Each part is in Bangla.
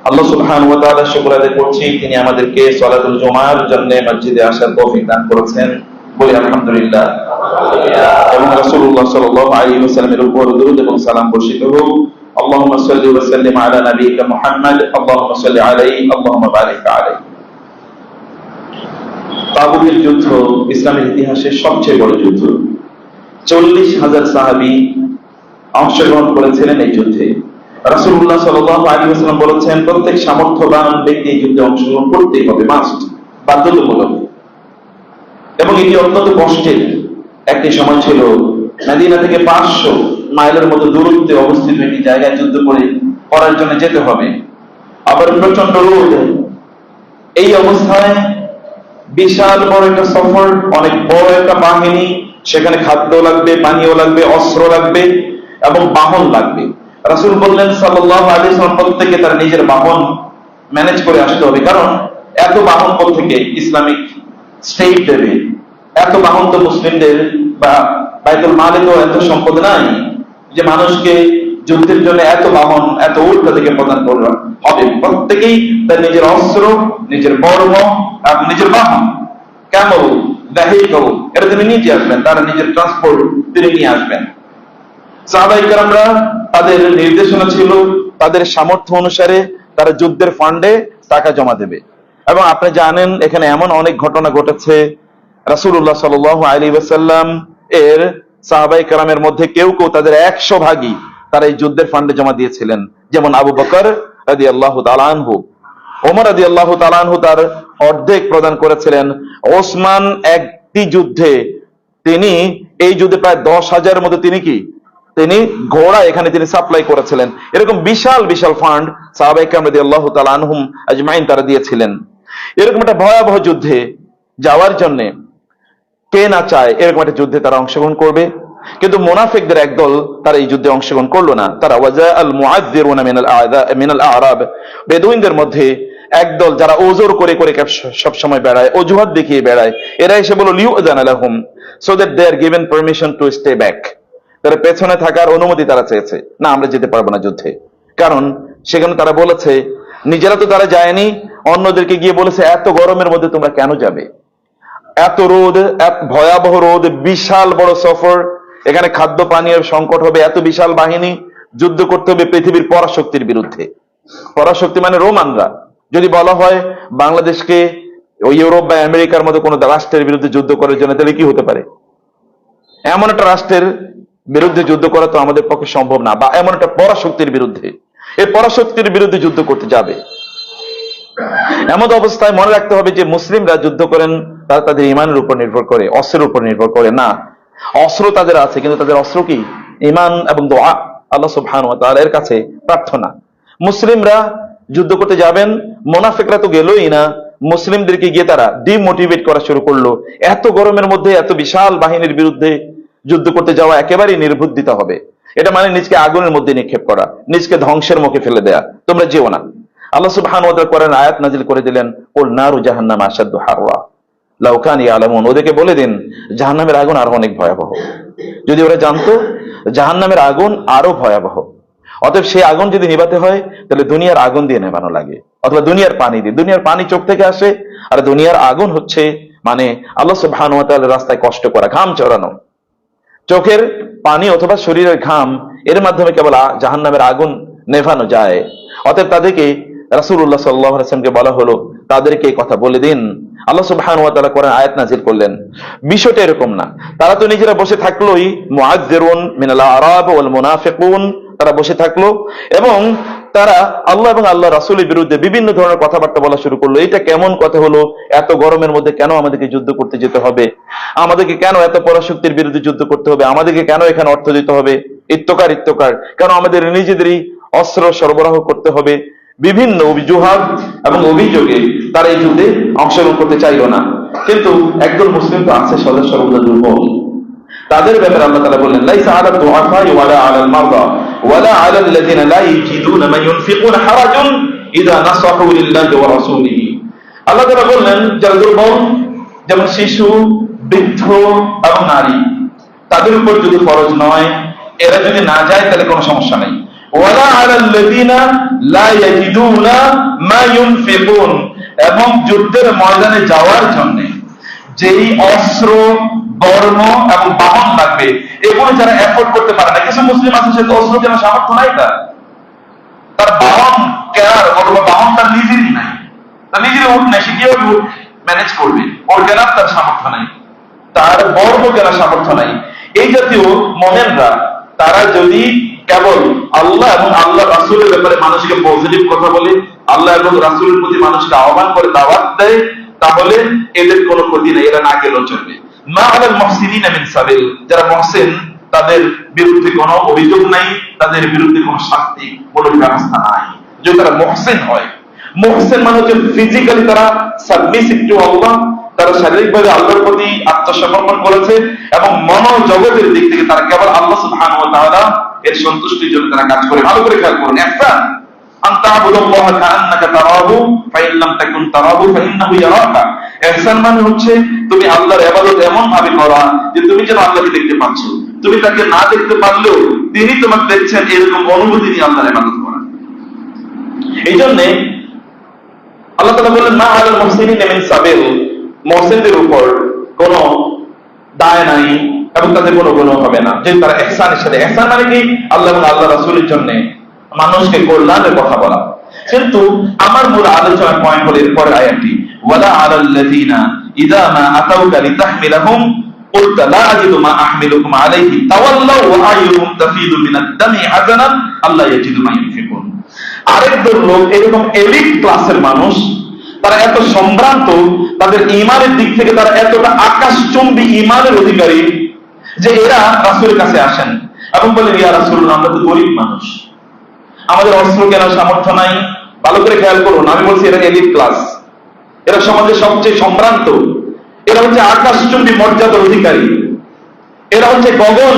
আল্লাহ সুবহানাহু ওয়া তাআলা শুকর আদায় করছি, তিনি আমাদেরকে সালাতুল জুমার জন্য মসজিদে আসার তৌফিক দান করেছেন, বলি আলহামদুলিল্লাহ। এবং রাসূলুল্লাহ সাল্লাল্লাহু আলাইহি ওয়াসাল্লামের উপর দরুদ এবং সালাম বর্ষিত হোক। আল্লাহুম্মা সাল্লি ওয়া সাল্লিম আলা নাবিয়িকা মুহাম্মদ, আল্লাহুম্মা সাল্লি আলাইহি, আল্লাহুম্মা বারিক আলাইহি। তাবুকের যুদ্ধ ইসলামের ইতিহাসের সবচেয়ে বড় যুদ্ধ। 40,000 সাহাবী অংশগ্রহণ করেছিলেন এই যুদ্ধে। রাসূলুল্লাহ সাল্লাল্লাহু আলাইহি ওয়াসাল্লাম বলেছেন, প্রত্যেক সামর্থ্যবান ব্যক্তি এই যুদ্ধে অংশগ্রহণ করতেই হবে, মাস্ট, বাধ্যতামূলক। এবং এটি অত্যন্ত কষ্টের একটি সময় ছিল। মদিনা থেকে 500 মাইলের মতো দূরত্বে অবস্থিত একটি জায়গায় যুদ্ধ করার জন্য যেতে হবে, আবার প্রচন্ড রোদ। এই অবস্থায় বিশাল বড় একটা সফর, অনেক বড় একটা বাহিনী, সেখানে খাদ্য লাগবে, পানীয় লাগবে, অস্ত্র লাগবে এবং বাহন লাগবে। রাসূল বললেন সাল্লাল্লাহু আলাইহি ওয়াসাল্লাম, প্রত্যেকে তার নিজের বাহন ম্যানেজ করে আসতে হবে, কারণ এত বাহন থেকে ইসলামিক স্টেট দেবে, এত বাহন তো মুসলিমদের বা বাইতুল মালে তো এত সম্পদ নাই যে মানুষকে যুদ্ধের জন্য এত বাহন, এত উট তাদেরকে প্রদান করা হবে। প্রত্যেকেই তার নিজের অস্ত্র, নিজের বর্ম এবং নিজের বাহন, ক্যামেল, ভেহিকল, এটা তিনি নিয়ে আসবেন, তারা নিজের ট্রান্সপোর্ট তিনি নিয়ে আসবেন। সাহাবায়ে কেরামরা, তাদের নির্দেশনা ছিল তাদের সামর্থ্য অনুসারে তারা যুদ্ধের ফান্ডে টাকা জমা দেবে। এবং আপনি জানেন এখানে এমন অনেক ঘটনা ঘটেছে। রাসূলুল্লাহ সাল্লাল্লাহু আলাইহি ওয়াসাল্লাম এর সাহাবায়ে কেরামের মধ্যে কেউ কেউ তাদের 100 ভাগই তারা এই যুদ্ধের ফান্ডে জমা দিয়েছিলেন। যেমন আবু বকর রাদিয়াল্লাহু তাআলা আনহু, ওমর রাদিয়াল্লাহু তাআলা আনহু তার অর্ধেক প্রদান করেছিলেন। ওসমান একটি যুদ্ধে তিনি এই যুদ্ধে প্রায় 10,000 মতো তিনি ঘোড়া এখানে তিনি সাপ্লাই করেছিলেন। এরকম বিশাল বিশাল ফান্ড সাহাবায়ে কেরাম রাদিয়াল্লাহু তাআলা আনহুম আজমাইন তারা দিয়েছিলেন। এরকম একটা ভয়াবহ যুদ্ধে যাওয়ার জন্য কে না চায় এরকম একটা যুদ্ধে তারা অংশগ্রহণ করবে, কিন্তু মুনাফিকদের একদল তারা এই যুদ্ধে অংশগ্রহণ করলো না। তারা ওয়াজা আল মুআযযিরুনা মিনাল আ'রাব, বেদুইনদের মধ্যে একদল যারা ওজর করে করে সব সময় বেড়ায়, অজুহাত দেখিয়ে বেড়ায়, এরা এসে বলল লিউযানা লাহুম, so that they are given permission to stay back. তারা পেছনে থাকার অনুমতি তারা চেয়েছে, না আমরা যেতে পারবো না যুদ্ধে। কারণ সেখানে তারা বলেছে, নিজেরা তো তারা যায়নি, অন্যদেরকে গিয়ে বলেছে এত গরমের মধ্যে তোমরা কেন যাবে, এত রোদ, এত ভয়াবহ রোদ, বিশাল বড় সফর, এখানে খাদ্য পানীয়ের সংকট হবে, এত বিশাল বাহিনী, যুদ্ধ করতে হবে পৃথিবীর পরাশক্তির বিরুদ্ধে। পরাশক্তি মানে রোমানরা। যদি বলা হয় বাংলাদেশকে ওই ইউরোপ বা আমেরিকার মতো কোনো রাষ্ট্রের বিরুদ্ধে যুদ্ধ করার জন্য, তাহলে কি হতে পারে? এমন একটা রাষ্ট্রের বিরুদ্ধে যুদ্ধ করা তো আমাদের পক্ষে সম্ভব না, বা এমন একটা পরাশক্তির বিরুদ্ধে, এই পরাশক্তির বিরুদ্ধে যুদ্ধ করতে যাবে। এমন অবস্থায় মনে রাখতে হবে যে মুসলিমরা যুদ্ধ করেন তারা তাদের ইমানের উপর নির্ভর করে, অস্ত্রের উপর নির্ভর করে না। অস্ত্র তাদের আছে, কিন্তু তাদের অস্ত্র কি? ইমান এবং দোয়া, আল্লাহ সুবহানাহু ওয়া তাআলার কাছে প্রার্থনা। মুসলিমরা যুদ্ধ করতে যাবেন, মুনাফিকরা তো গেলই না, মুসলিমদেরকে গিয়ে তারা ডিমোটিভেট করা শুরু করলো। এত গরমের মধ্যে এত বিশাল বাহিনীর বিরুদ্ধে যুদ্ধ করতে যাওয়া একেবারেই নির্বুদ্ধিতা হবে। এটা মানে নিজকে আগুনের মধ্যে নিক্ষেপ করা, নিজকে ধ্বংসের মুখে ফেলে দেয়া। তোমরা যেও না। আল্লাহ সুবহানাহু ওয়া তাআলা কোরআন আয়াত নাযিল করে দিলেন, কুল নারু জাহান্নাম আশাদ্দু হাররা লাউ কানু ইয়ালামুন, ওদেরকে বলে দিন জাহান্নামের আগুন আরো অনেক ভয়াবহ। যদি ওরা জানতো জাহান্নামের আগুন আরো ভয়াবহ। অতএব সেই আগুন যদি নিভাতে হয় তাহলে দুনিয়ার আগুন দিয়ে নেভানো লাগে, অথবা দুনিয়ার পানি দিয়ে। দুনিয়ার পানি চোখ থেকে আসে, আর দুনিয়ার আগুন হচ্ছে মানে আল্লাহ সুবহানাহু ওয়া তাআলার রাস্তায় কষ্ট করা, ঘাম ঝরানো। চোখের পানি অথবা শরীরের ঘাম, এর মাধ্যমে কেবল জাহান্নামের আগুন নেভানো যায়। অতএব তাদেরকে রাসূলুল্লাহ সাল্লাল্লাহু আলাইহি ওয়াসাল্লামকে বলা হলো তাদেরকে এই কথা বলে দিন। আল্লাহ সুবহানাহু ওয়া তাআলা কোরআন আয়াত নাযিল করলেন। বিষয়টা এরকম না, তারা তো নিজেরা বসে থাকলোই, মুআযযিরুন মিনাল আ'রাব ওয়াল মুনাফিকুন, তারা বসে থাকলো এবং তারা আল্লাহ এবং আল্লাহ রাসূলের বিরুদ্ধে বিভিন্ন ধরনের কথাবার্তা বলা শুরু করলো। এটা কেমন কথা হলো, এত গরমের মধ্যে কেন আমাদেরকে যুদ্ধ করতে যেতে হবে, আমাদেরকে কেন এত পরাশক্তির বিরুদ্ধে যুদ্ধ করতে হবে, আমাদেরকে কেন এখানে অর্থ দিতে হবে, ইত্তকার কেন আমাদের নিজেদেরই অস্ত্র সরবরাহ করতে হবে। বিভিন্ন অভিযোগ এবং অভিযোগে তারা এই যুদ্ধে অংশগ্রহণ করতে চাইল না। কিন্তু একদল মুসলিম তো আছে সর্বদা দুর্বল, তাদের ব্যাপারে আল্লাহ তাআলা বললেন, লাইসা আলাদ দুআফা ওয়ালা আলাল মারদা ওয়ালা আলাল লাযিনা লা ইয়াজিদুনা মা ইউনফিকুনা হারাজুন ইযা নাসাহু লিল্লাহি ওয়া রাসূলিহি। আল্লাহ তাআলা বললেন যারা দুর্বল, যেমন শিশু, বৃদ্ধ এবং নারী, তাদের উপর যদি ফরজ নয়, এরা যদি না যায় তাহলে কোনো সমস্যা নেই। ওয়ালা আলাল্লাযিনা লা ইয়াজিদুনা মা ইউনফিকুন, এবং যুদ্ধের ময়দানে যাওয়ার জন্য যেই অস্ত্র, বর্ম এবং বাহন লাগবে এগুলো যারা এফোর্ড করতে পারে না, কিছু মুসলিম আছে সে অস্ত্র কেনার সামর্থ্য নাই, তার বাহন কেনার অথবা বাহন তার নিজেরই নাই, তার নিজের উঠ নেই, সে কিভাবে উঠ ম্যানেজ করবে, ওর কেনার তার সামর্থ্য নাই, তার বর্ম কেনার সামর্থ্য নাই। এই জাতীয় মোমেনরা তারা যদি কেবল আল্লাহ এবং আল্লাহ রাসূলের ব্যাপারে মানুষকে পজিটিভ কথা বলে, আল্লাহ এবং রাসূলের প্রতি মানুষকে আহ্বান করে দাওয়াত দেয়, তাহলে এদের কোনো ক্ষতি নেই, এরা না গেলেও চলবে। মা আলাল মুহসিনিনা মিন সাবিল, যারা মুহসিন তাদের বিরুদ্ধে কোনো অভিযোগ নাই, তাদের বিরুদ্ধে কোনো শাস্তি, কোনো ব্যবস্থা নাই, যদি তারা মুহসিন হয়। মুহসিন মানে হচ্ছে ফিজিক্যালি তারা সাবমিসিভ টু আল্লাহ, তারা শারীরিকভাবে আল্লাহর প্রতি আত্মসমর্পণ করেছে, এবং মনোজগতের দিক থেকে তারা কেবল আল্লাহ সুবহানাহু ওয়া তাআলা এর সন্তুষ্টির জন্য তারা কাজ করে। ভালো করে খেয়াল করুন, ইহসান আনতা আবুদুল্লাহ কাআন্নাকা তারাহু ফাইন লাম তাকুন তারাহু ফাইন্নাহু ইয়ারাকা। ইহসান মানে হচ্ছে তুমি আল্লাহর ইবাদত এমন ভাবে করা যে তুমি যেন আল্লাহকে দেখতে পাচ্ছ, তুমি তাকে না দেখতে পারলেও তিনি তোমাকে দেখছেন, এরকম অনুভূতি নিয়ে আল্লাহর ইবাদত করা। এই জন্য আল্লাহ তাআলা বলেন মা আলাল মুহসিনিনা মিন সাবিল, মুহসিনদের উপর কোনো দায় নাই এবং তাদের কোনো গুনাহ হবে না, যে তারা ইহসানের সাথে। ইহসান মানে কি? আল্লাহ এবং আল্লাহ রাসূলের জন্য মানুষকে কল্যাণের কথা বলা। কিন্তু আমার মূল আলোচনার পয়েন্ট হলো এরপর আয়াতটি, ওয়ালা আলাল্লাযিনা ইযা মা আতাউকা লিতাহমিলাহুম قلت لا أجد ما أحملكم عليه تولوا وأعينهم تفيض من الدم حزنا ألا يجدوا ما ينفقون। আরেক দল লোক এরকম এলিট ক্লাসের মানুষ, তারা এত সম্ভ্রান্ত, তাদের ঈমানের দিক থেকে তারা এতটা আকাশচুম্বী ঈমানের অধিকারী যে এরা রাসূলের কাছে আসেন এবং বলেন, ইয়া রাসূলুল্লাহ, আমরা তো গরিব মানুষ, আমাদের অস্ত্র কেনার সামর্থ্য নাই। ভালো করে খেয়াল করুন, আমি বলছি এরা এলিট ক্লাস, এরা সমাজের সবচেয়ে সম্ভ্রান্ত, এরা হচ্ছে আকাশচুম্বী মর্যাদার অধিকারী, এরা হচ্ছে গগন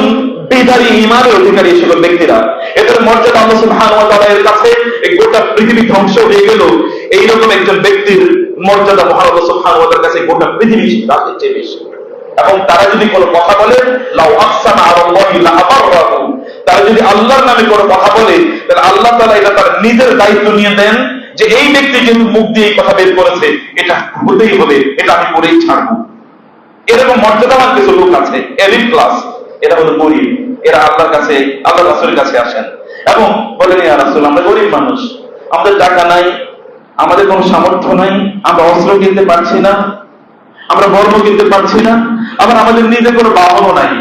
বিদারী ঈমানের অধিকারী। এই সকল ব্যক্তিরা, এদের মর্যাদা আল্লাহ সুবহানাহু ওয়া তাআলার কাছে এই গোটা পৃথিবী ধ্বংস হয়ে গেল, এইরকম একজন ব্যক্তির মর্যাদা মহান আল্লাহ সুবহানাহু ওয়া তাআলার কাছে গোটা পৃথিবী রাতের চেয়ে বেশি। এবং তারা যদি কোনো কথা বলে, লাউ আকসামা আলাল্লাহি লা আবাররাহু, তারা যদি আল্লাহর নামে কোনো কথা বলে, তাহলে আল্লাহ তাআলা এটা তার নিজের দায়িত্ব নিয়ে দেন যে এই ব্যক্তি যেহেতু মুখ দিয়ে এই কথা বের করেছে, এটা হতেই হবে, এটা আমি করেই ছাড়বো। এরকম মর্যাদাবান কিছু লোক আছে, এলিট ক্লাস, এরা হলো গরিব, এরা আল্লাহর কাছে, আল্লাহ রাসূলের কাছে আসেন এবং বলেন, ইয়া রাসূল, আমরা গরিব মানুষ, আমাদের টাকা নাই, আমাদের কোনো সামর্থ্য নাই, আমরা অস্ত্র কিনতে পারছি না, আমরা বর্ম কিনতে পারছি না, আবার আমাদের নিজের কোনো বাহনও নাই,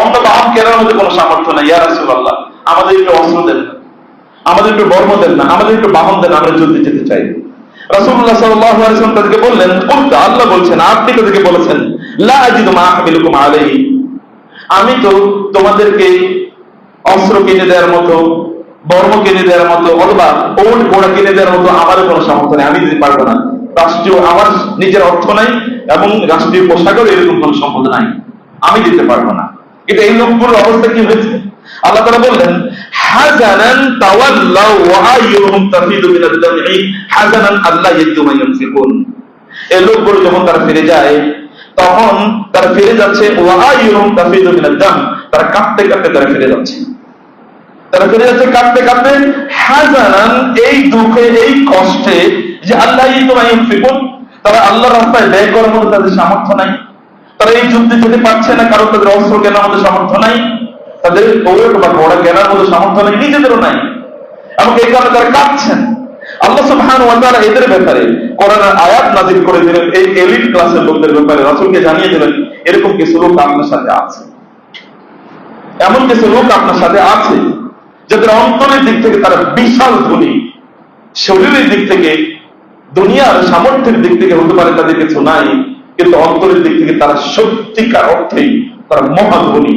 অন্য বাহন কেনার মধ্যে কোনো সামর্থ্য নাই, ইয়া রাসূলুল্লাহ, আমাদের একটু অস্ত্র দেন না, আমাদের একটু বর্ম দেন না, আমাদের একটু বাহন দেন, আমরা যুদ্ধে যেতে চাই। রাসূলুল্লাহ সাল্লাল্লাহু আলাইহি ওয়াসাল্লাম তাদেরকে বললেন, কুলতা, আল্লাহ বলছেন, আপনি তাদেরকে বলেছেন, লা আজিদু মা আহমিলুকুম আলাইহি, আমি তো তোমাদেরকে অস্ত্র কিনে দেওয়ার মতো, বর্ম কিনে দেওয়ার মতো, অথবা ওট ঘোড়া কিনে দেওয়ার মতো আমার কোনো সামর্থ্য নেই, আমি দিতে পারবো না। রাষ্ট্রীয় আমার নিজের অর্থ নাই এবং রাষ্ট্রীয় পোশাকের এরকম কোনো সম্পদ নাই, আমি দিতে পারবো না। কিন্তু এই লোকগুলোর অবস্থা কি হয়েছে? আল্লাহ তাআলা বললেন, হাজানান তাওয়াল্লাউ ওয়া আইয়ুহুম তাফিদু মিনাদ দাম'i হাজানান আল্লা ইয়াজিদু মা ইউনফিকুন। এই লোকগুলো যখন তারা ফিরে যায়, তখন তারা ফিরে যাচ্ছে ওয়া আইয়ুহুম তাফিদু মিনাদ দাম, তারা কাঁদতে কাঁদতে তারা ফিরে যাচ্ছে, তারা ফিরে যাচ্ছে কাঁদতে কাঁদতে, হাজানান এই দুঃখে, এই কষ্টে, যে আল্লাহ ইয়াজিদু মা ইউনফিকুন, তারা আল্লাহর রাস্তায় ব্যয় করার মতো তাদের সামর্থ্য নাই, তারা এই যুদ্ধে যেতে পারছে না, কারণ তাদের অস্ত্র কেনার মতো সামর্থ্য নাই, তাদের ওট বা ঘোড়া কেনার মতো সামর্থ্য নেই, নিজেদেরও নাই, এবং এই কারণে তারা কাঁদছেন। আল্লাহ সুবহানাহু ওয়া তাআলা এদের ব্যাপারে কোরআনের আয়াত নাযিল করে দিলেন, এই এলিট ক্লাসের লোকদের ব্যাপারে রাসূলকে জানিয়ে দিলেন, এরকম কিছু লোক আপনার সাথে আছে, এমন কিছু লোক আপনার সাথে আছে যাদের অন্তরের দিক থেকে তারা বিশাল ধনী, শরীরের দিক থেকে, দুনিয়ার সামর্থ্যের দিক থেকে হতে পারে তাদের কিছু নাই, কিন্তু অন্তরের দিক থেকে তারা সত্যিকার অর্থেই তারা মহাধনী,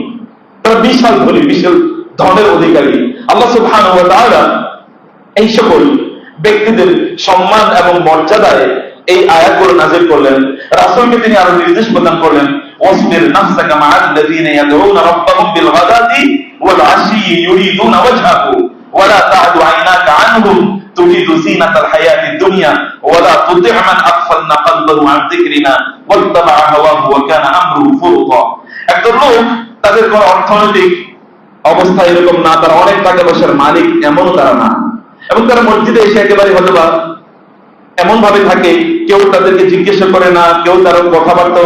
তারা বিশাল ধনী, বিশাল ধনের অধিকারী। আল্লাহ সুবহানাহু ওয়া তাআলা এই সকল ব্যক্তিদের সম্মান এবং মর্যাদায় এই আয়াতগুলো নাযিল করলেন। রাসূলকে তিনি আরো নির্দেশ প্রদান করলেন, ওয়াসবির নাফসাকা মা'আল্লাযীনা ইয়াদউনা রাব্বাহুম বিল গাদাতি ওয়াল আশি ইউরিদুনা ওয়াজহাহু ওয়া লা তা'দু আইনাকা আনহুম তুরিদু যিনাতাল হায়াতিদ দুনিয়া ওয়া লা তুতি' মান আগফালনা কলবাহু আন যিকরিনা ওয়াত্তাবা'a হাওয়াহু ওয়া কানা আমরুহু ফুরুতা। একটা লোক তাদের কোনো অর্থনৈতিক অবস্থা এরকম না, তারা অনেক টাকা পয়সার মালিক, এমনও তারা না। এবং তারা মসজিদে এসে একেবারে হয়তোবা এমন ভাবে থাকে, কেউ তাদেরকে জিজ্ঞাসা করে না, কেউ তার কথাবার্তা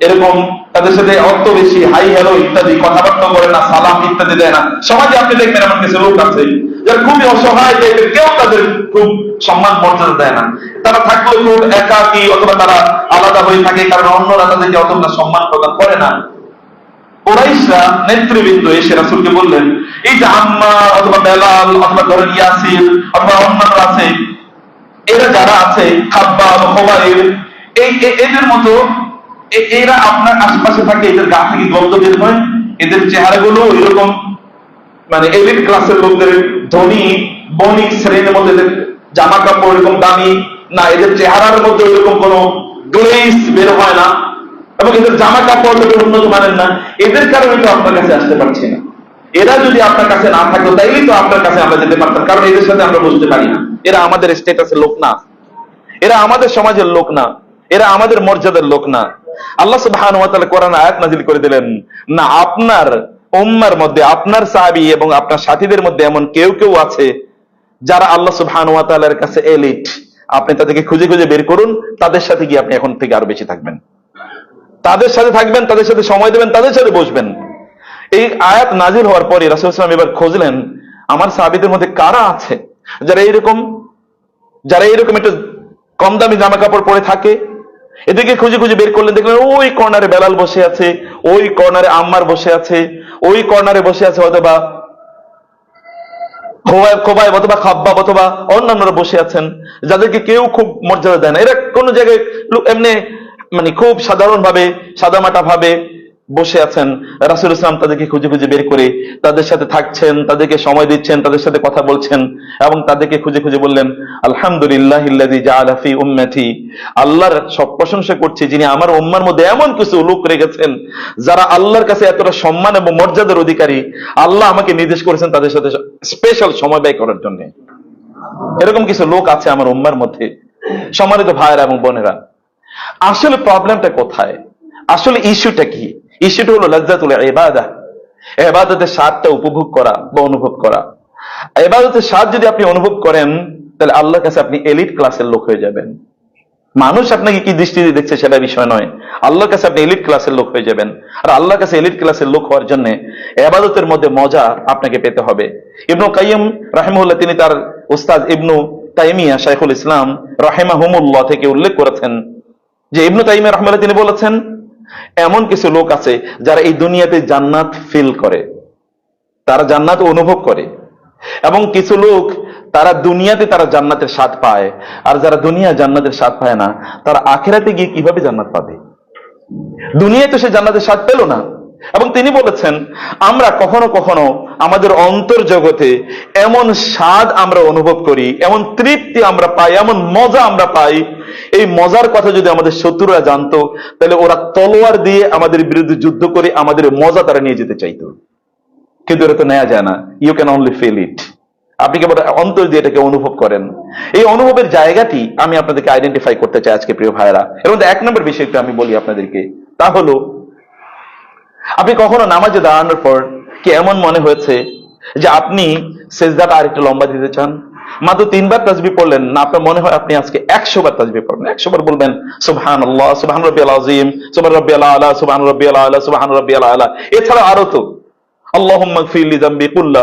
এরকম তাদের সাথে অত বেশি হাই হ্যালো ইত্যাদি কথাবার্তা করে না, সালাম ইত্যাদি দেয় না। সমাজে আপনি দেখবেন এমন কিছু লোক আছে যারা খুবই অসহায় টাইপের, কেউ তাদের খুব সম্মান মর্যাদা দেয় না। তারা থাকলেও খুব একাকী, অথবা তারা আলাদা হয়ে থাকে, কারণ অন্যরা তাদেরকে অতটা সম্মান প্রদান করে না। কুরাইশরা নেতৃবৃন্দ এসে রাসূলকে বললেন, এই যে আম্মার অথবা বেলাল অথবা ধরেন ইয়াসির অথবা অন্যান্য আছে, এরা যারা আছে খাব্বাব খুবাইব, এদের মতো এরা আপনার আশেপাশে থাকে, এদের গা থেকে গন্ধ বের হয়, এদের চেহারাগুলো এরকম মানে এলিট ক্লাসের লোকদের, ধনী বণিক শ্রেণীর মধ্যে এদের জামা কাপড় এরকম দামি না, এদের চেহারার মধ্যে এরকম কোনো গ্লেজ বের হয় না, এবং এদের জামা কাপড় উন্নত মানের না। এদের কারণে তো আপনার কাছে আসতে পারছি না। এরা যদি আপনার কাছে না থাকতো তাইলেই তো আপনার কাছে আমরা যেতে পারতাম, কারণ এদের সাথে আমরা বুঝতে পারি না। এরা আমাদের স্টেটাসের লোক না, এরা আমাদের সমাজের লোক না, এরা আমাদের মর্যাদার লোক না। আল্লাহ সুবহানাহু ওয়া তাআলা কোরআনে আয়াত নাযিল করে দিলেন, না আপনার উম্মার মধ্যে, আপনার সাহাবী এবং আপনার সাথীদের মধ্যে এমন কেউ কেউ আছে যারা আল্লাহ সুবহানাহু ওয়া তাআলার কাছে এলিট। আপনি তাদেরকে খুঁজে খুঁজে বের করুন, তাদের সাথে গিয়ে আপনি এখন থেকে আরো বেশি থাকবেন, তাদের সাথে থাকবেন, তাদের সাথে সময় দেবেন, তাদের সাথে বসবেন। এই আয়াত নাজিল হওয়ার পরে রাসূল সাল্লাল্লাহু আলাইহি ওয়াসাল্লাম এবার খুঁজলেন আমার সাহাবীদের মধ্যে কারা আছে যারা এরকম একটু কম দামি জামা কাপড় পরে থাকে। এদিকে খুঁজে খুঁজে বের করলেন, দেখলেন ওই কর্নারে বেলাল বসে আছে, ওই কর্নারে আম্মার বসে আছে, ওই কর্নারে বসে আছে অথবা খোবাইব অথবা খাব্বাব অথবা অন্যান্যরা বসে আছেন, যাদেরকে কেউ খুব মর্যাদা দেয় না। এরা কোন জায়গায় এমনি মানে খুব সাধারণ ভাবে সাদামাটা ভাবে বসে আছেন। রাসূল ইসলাম তাদেরকে খুঁজে খুঁজে বের করে তাদের সাথে থাকছেন, তাদেরকে সময় দিচ্ছেন, তাদের সাথে কথা বলছেন, এবং তাদেরকে খুঁজে খুঁজে বললেন আলহামদুলিল্লাহিল্লাযী জাআলা ফী উম্মতি, আল্লাহর সব প্রশংসা করছি যিনি আমার উম্মার মধ্যে এমন কিছু লোক রেখেছেন যারা আল্লাহর কাছে এতটা সম্মান এবং মর্যাদার অধিকারী। আল্লাহ আমাকে নির্দেশ করেছেন তাদের সাথে স্পেশাল সময় ব্যয় করার জন্য। এরকম কিছু লোক আছে আমার উম্মার মধ্যে। সম্মানিত ভাইয়েরা এবং বোনেরা, আসলে প্রবলেমটা কোথায়? আসলে ইস্যুটা কি? ইস্যুটা হলো লাজ্জাতুল ইবাদাহ, ইবাদতের স্বাদটা উপভোগ করা বা অনুভব করা। ইবাদতের স্বাদ যদি আপনি অনুভব করেন তাহলে আল্লাহর কাছে আপনি এলিট ক্লাসের লোক হয়ে যাবেন। মানুষ আপনাকে কি দৃষ্টিতে দেখছে সেটা বিষয় নয়, আল্লাহর কাছে আপনি এলিট ক্লাসের লোক হয়ে যাবেন। আর আল্লাহর কাছে এলিট ক্লাসের লোক হওয়ার জন্য ইবাদতের মধ্যে মজা আপনাকে পেতে হবে। ইবনু কাইয়্যিম রাহিমাহুল্লাহ তিনি তার উস্তাদ ইবনু তাইমিয়া শাইখুল ইসলাম রাহিমাহুমুল্লাহ থেকে উল্লেখ করেছেন যে ইবনু তাইমিয়া রাহিমাহুল্লাহ তিনি বলেছেন এমন কিছু লোক আছে যারা এই দুনিয়াতে জান্নাত ফিল করে, তারা জান্নাত অনুভব করে, এবং কিছু লোক তারা দুনিয়াতে তারা জান্নাতের স্বাদ পায়। আর যারা দুনিয়া জান্নাতের স্বাদ পায় না তারা আখিরাতে গিয়ে কিভাবে জান্নাত পাবে? দুনিয়ায় তো সে জান্নাতের স্বাদ পেল না। এবং তিনি বলেছেন আমরা কখনো কখনো আমাদের অন্তর জগতে এমন স্বাদ আমরা অনুভব করি, এমন তৃপ্তি আমরা পাই, এমন মজা আমরা পাই, এই মজার কথা যদি আমাদের শত্রুরা জানতো তাহলে ওরা তলোয়ার দিয়ে আমাদের বিরুদ্ধে যুদ্ধ করে আমাদের মজা তারা নিয়ে যেতে চাইতো। কিন্তু এটা তো নেওয়া যায় না। You can only feel it. আপনি কেবল অন্তর দিয়ে এটাকে অনুভব করেন। এই অনুভবের জায়গাটি আমি আপনাদেরকে আইডেন্টিফাই করতে চাই আজকে প্রিয় ভাইরা। এর মধ্যে এক নম্বর বিষয়টা আমি বলি আপনাদেরকে, তা হলো আপনি কখনো নামাজে দাঁড়ানোর পর কি এমন মনে হয়েছে যে আপনি সেজদাটা আরেকটু লম্বা দিতে চান? মাত্র 3 বার তাসবিহ পড়লেন না, আপনার মনে হয় আপনি আজকে 100 বার তাসবিহ পড়বেন। 100 বার বলবেন সুবহানাল্লাহ, সুবহান রাব্বিয়াল আযীম, সুবহান রাব্বিয়াল আলা, সুবহান রাব্বিয়াল আলা, সুবহান রাব্বিয়াল আলা। এছাড়া আরো তো আল্লাহুম্মা গফির লি যামবি কুল্লা,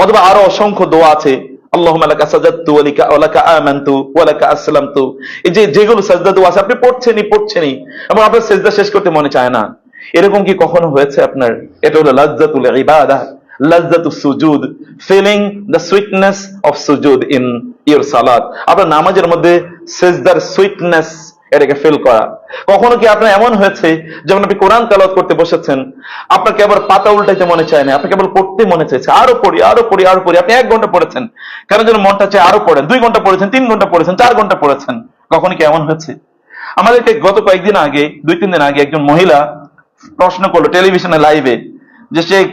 অথবা আরো অসংখ্য দোয়া আছে, আল্লাহুম্মা লাকা সাজাদতু ওয়া লাকা আমানতু ওয়া লাকা আসলামতু। এই যে যেগুলো সাজদা দোয়া আছে আপনি পড়ছেনই এবং আপনার সেজদা শেষ করতে মনে চায় না। এরকম কি কখনো হয়েছে আপনার? এটা হলো লাজ্জাতুল ইবাদাহ, লাজ্জাতুস সুজুদ, ফিলিং দ্য সুইটনেস অফ সুজুদ ইন ইওর সালাত। আপনার নামাজের মধ্যে সেজদার সুইটনেস এটাকে ফিল করা। কখনো কি আপনার এমন হয়েছে যখন আপনি কোরআন তেলাওয়াত করতে বসেছেন আপনাকে আবার পাতা উল্টাইতে মনে চায় না, আপনাকে আবার পড়তে মনে চাইছে, আরো পড়ি। আপনি 1 ঘন্টা পড়েছেন, কেন যেন মনটা চায় আরো পড়েন। 2 ঘন্টা পড়েছেন, 3 ঘন্টা পড়েছেন, 4 ঘন্টা পড়েছেন। কখনো কি এমন হয়েছে? আমাদেরকে গত কয়েকদিন আগে, 2-3 দিন আগে একজন মহিলা প্রশ্ন করলো টেলিভিশনে লাইভে যে শেখ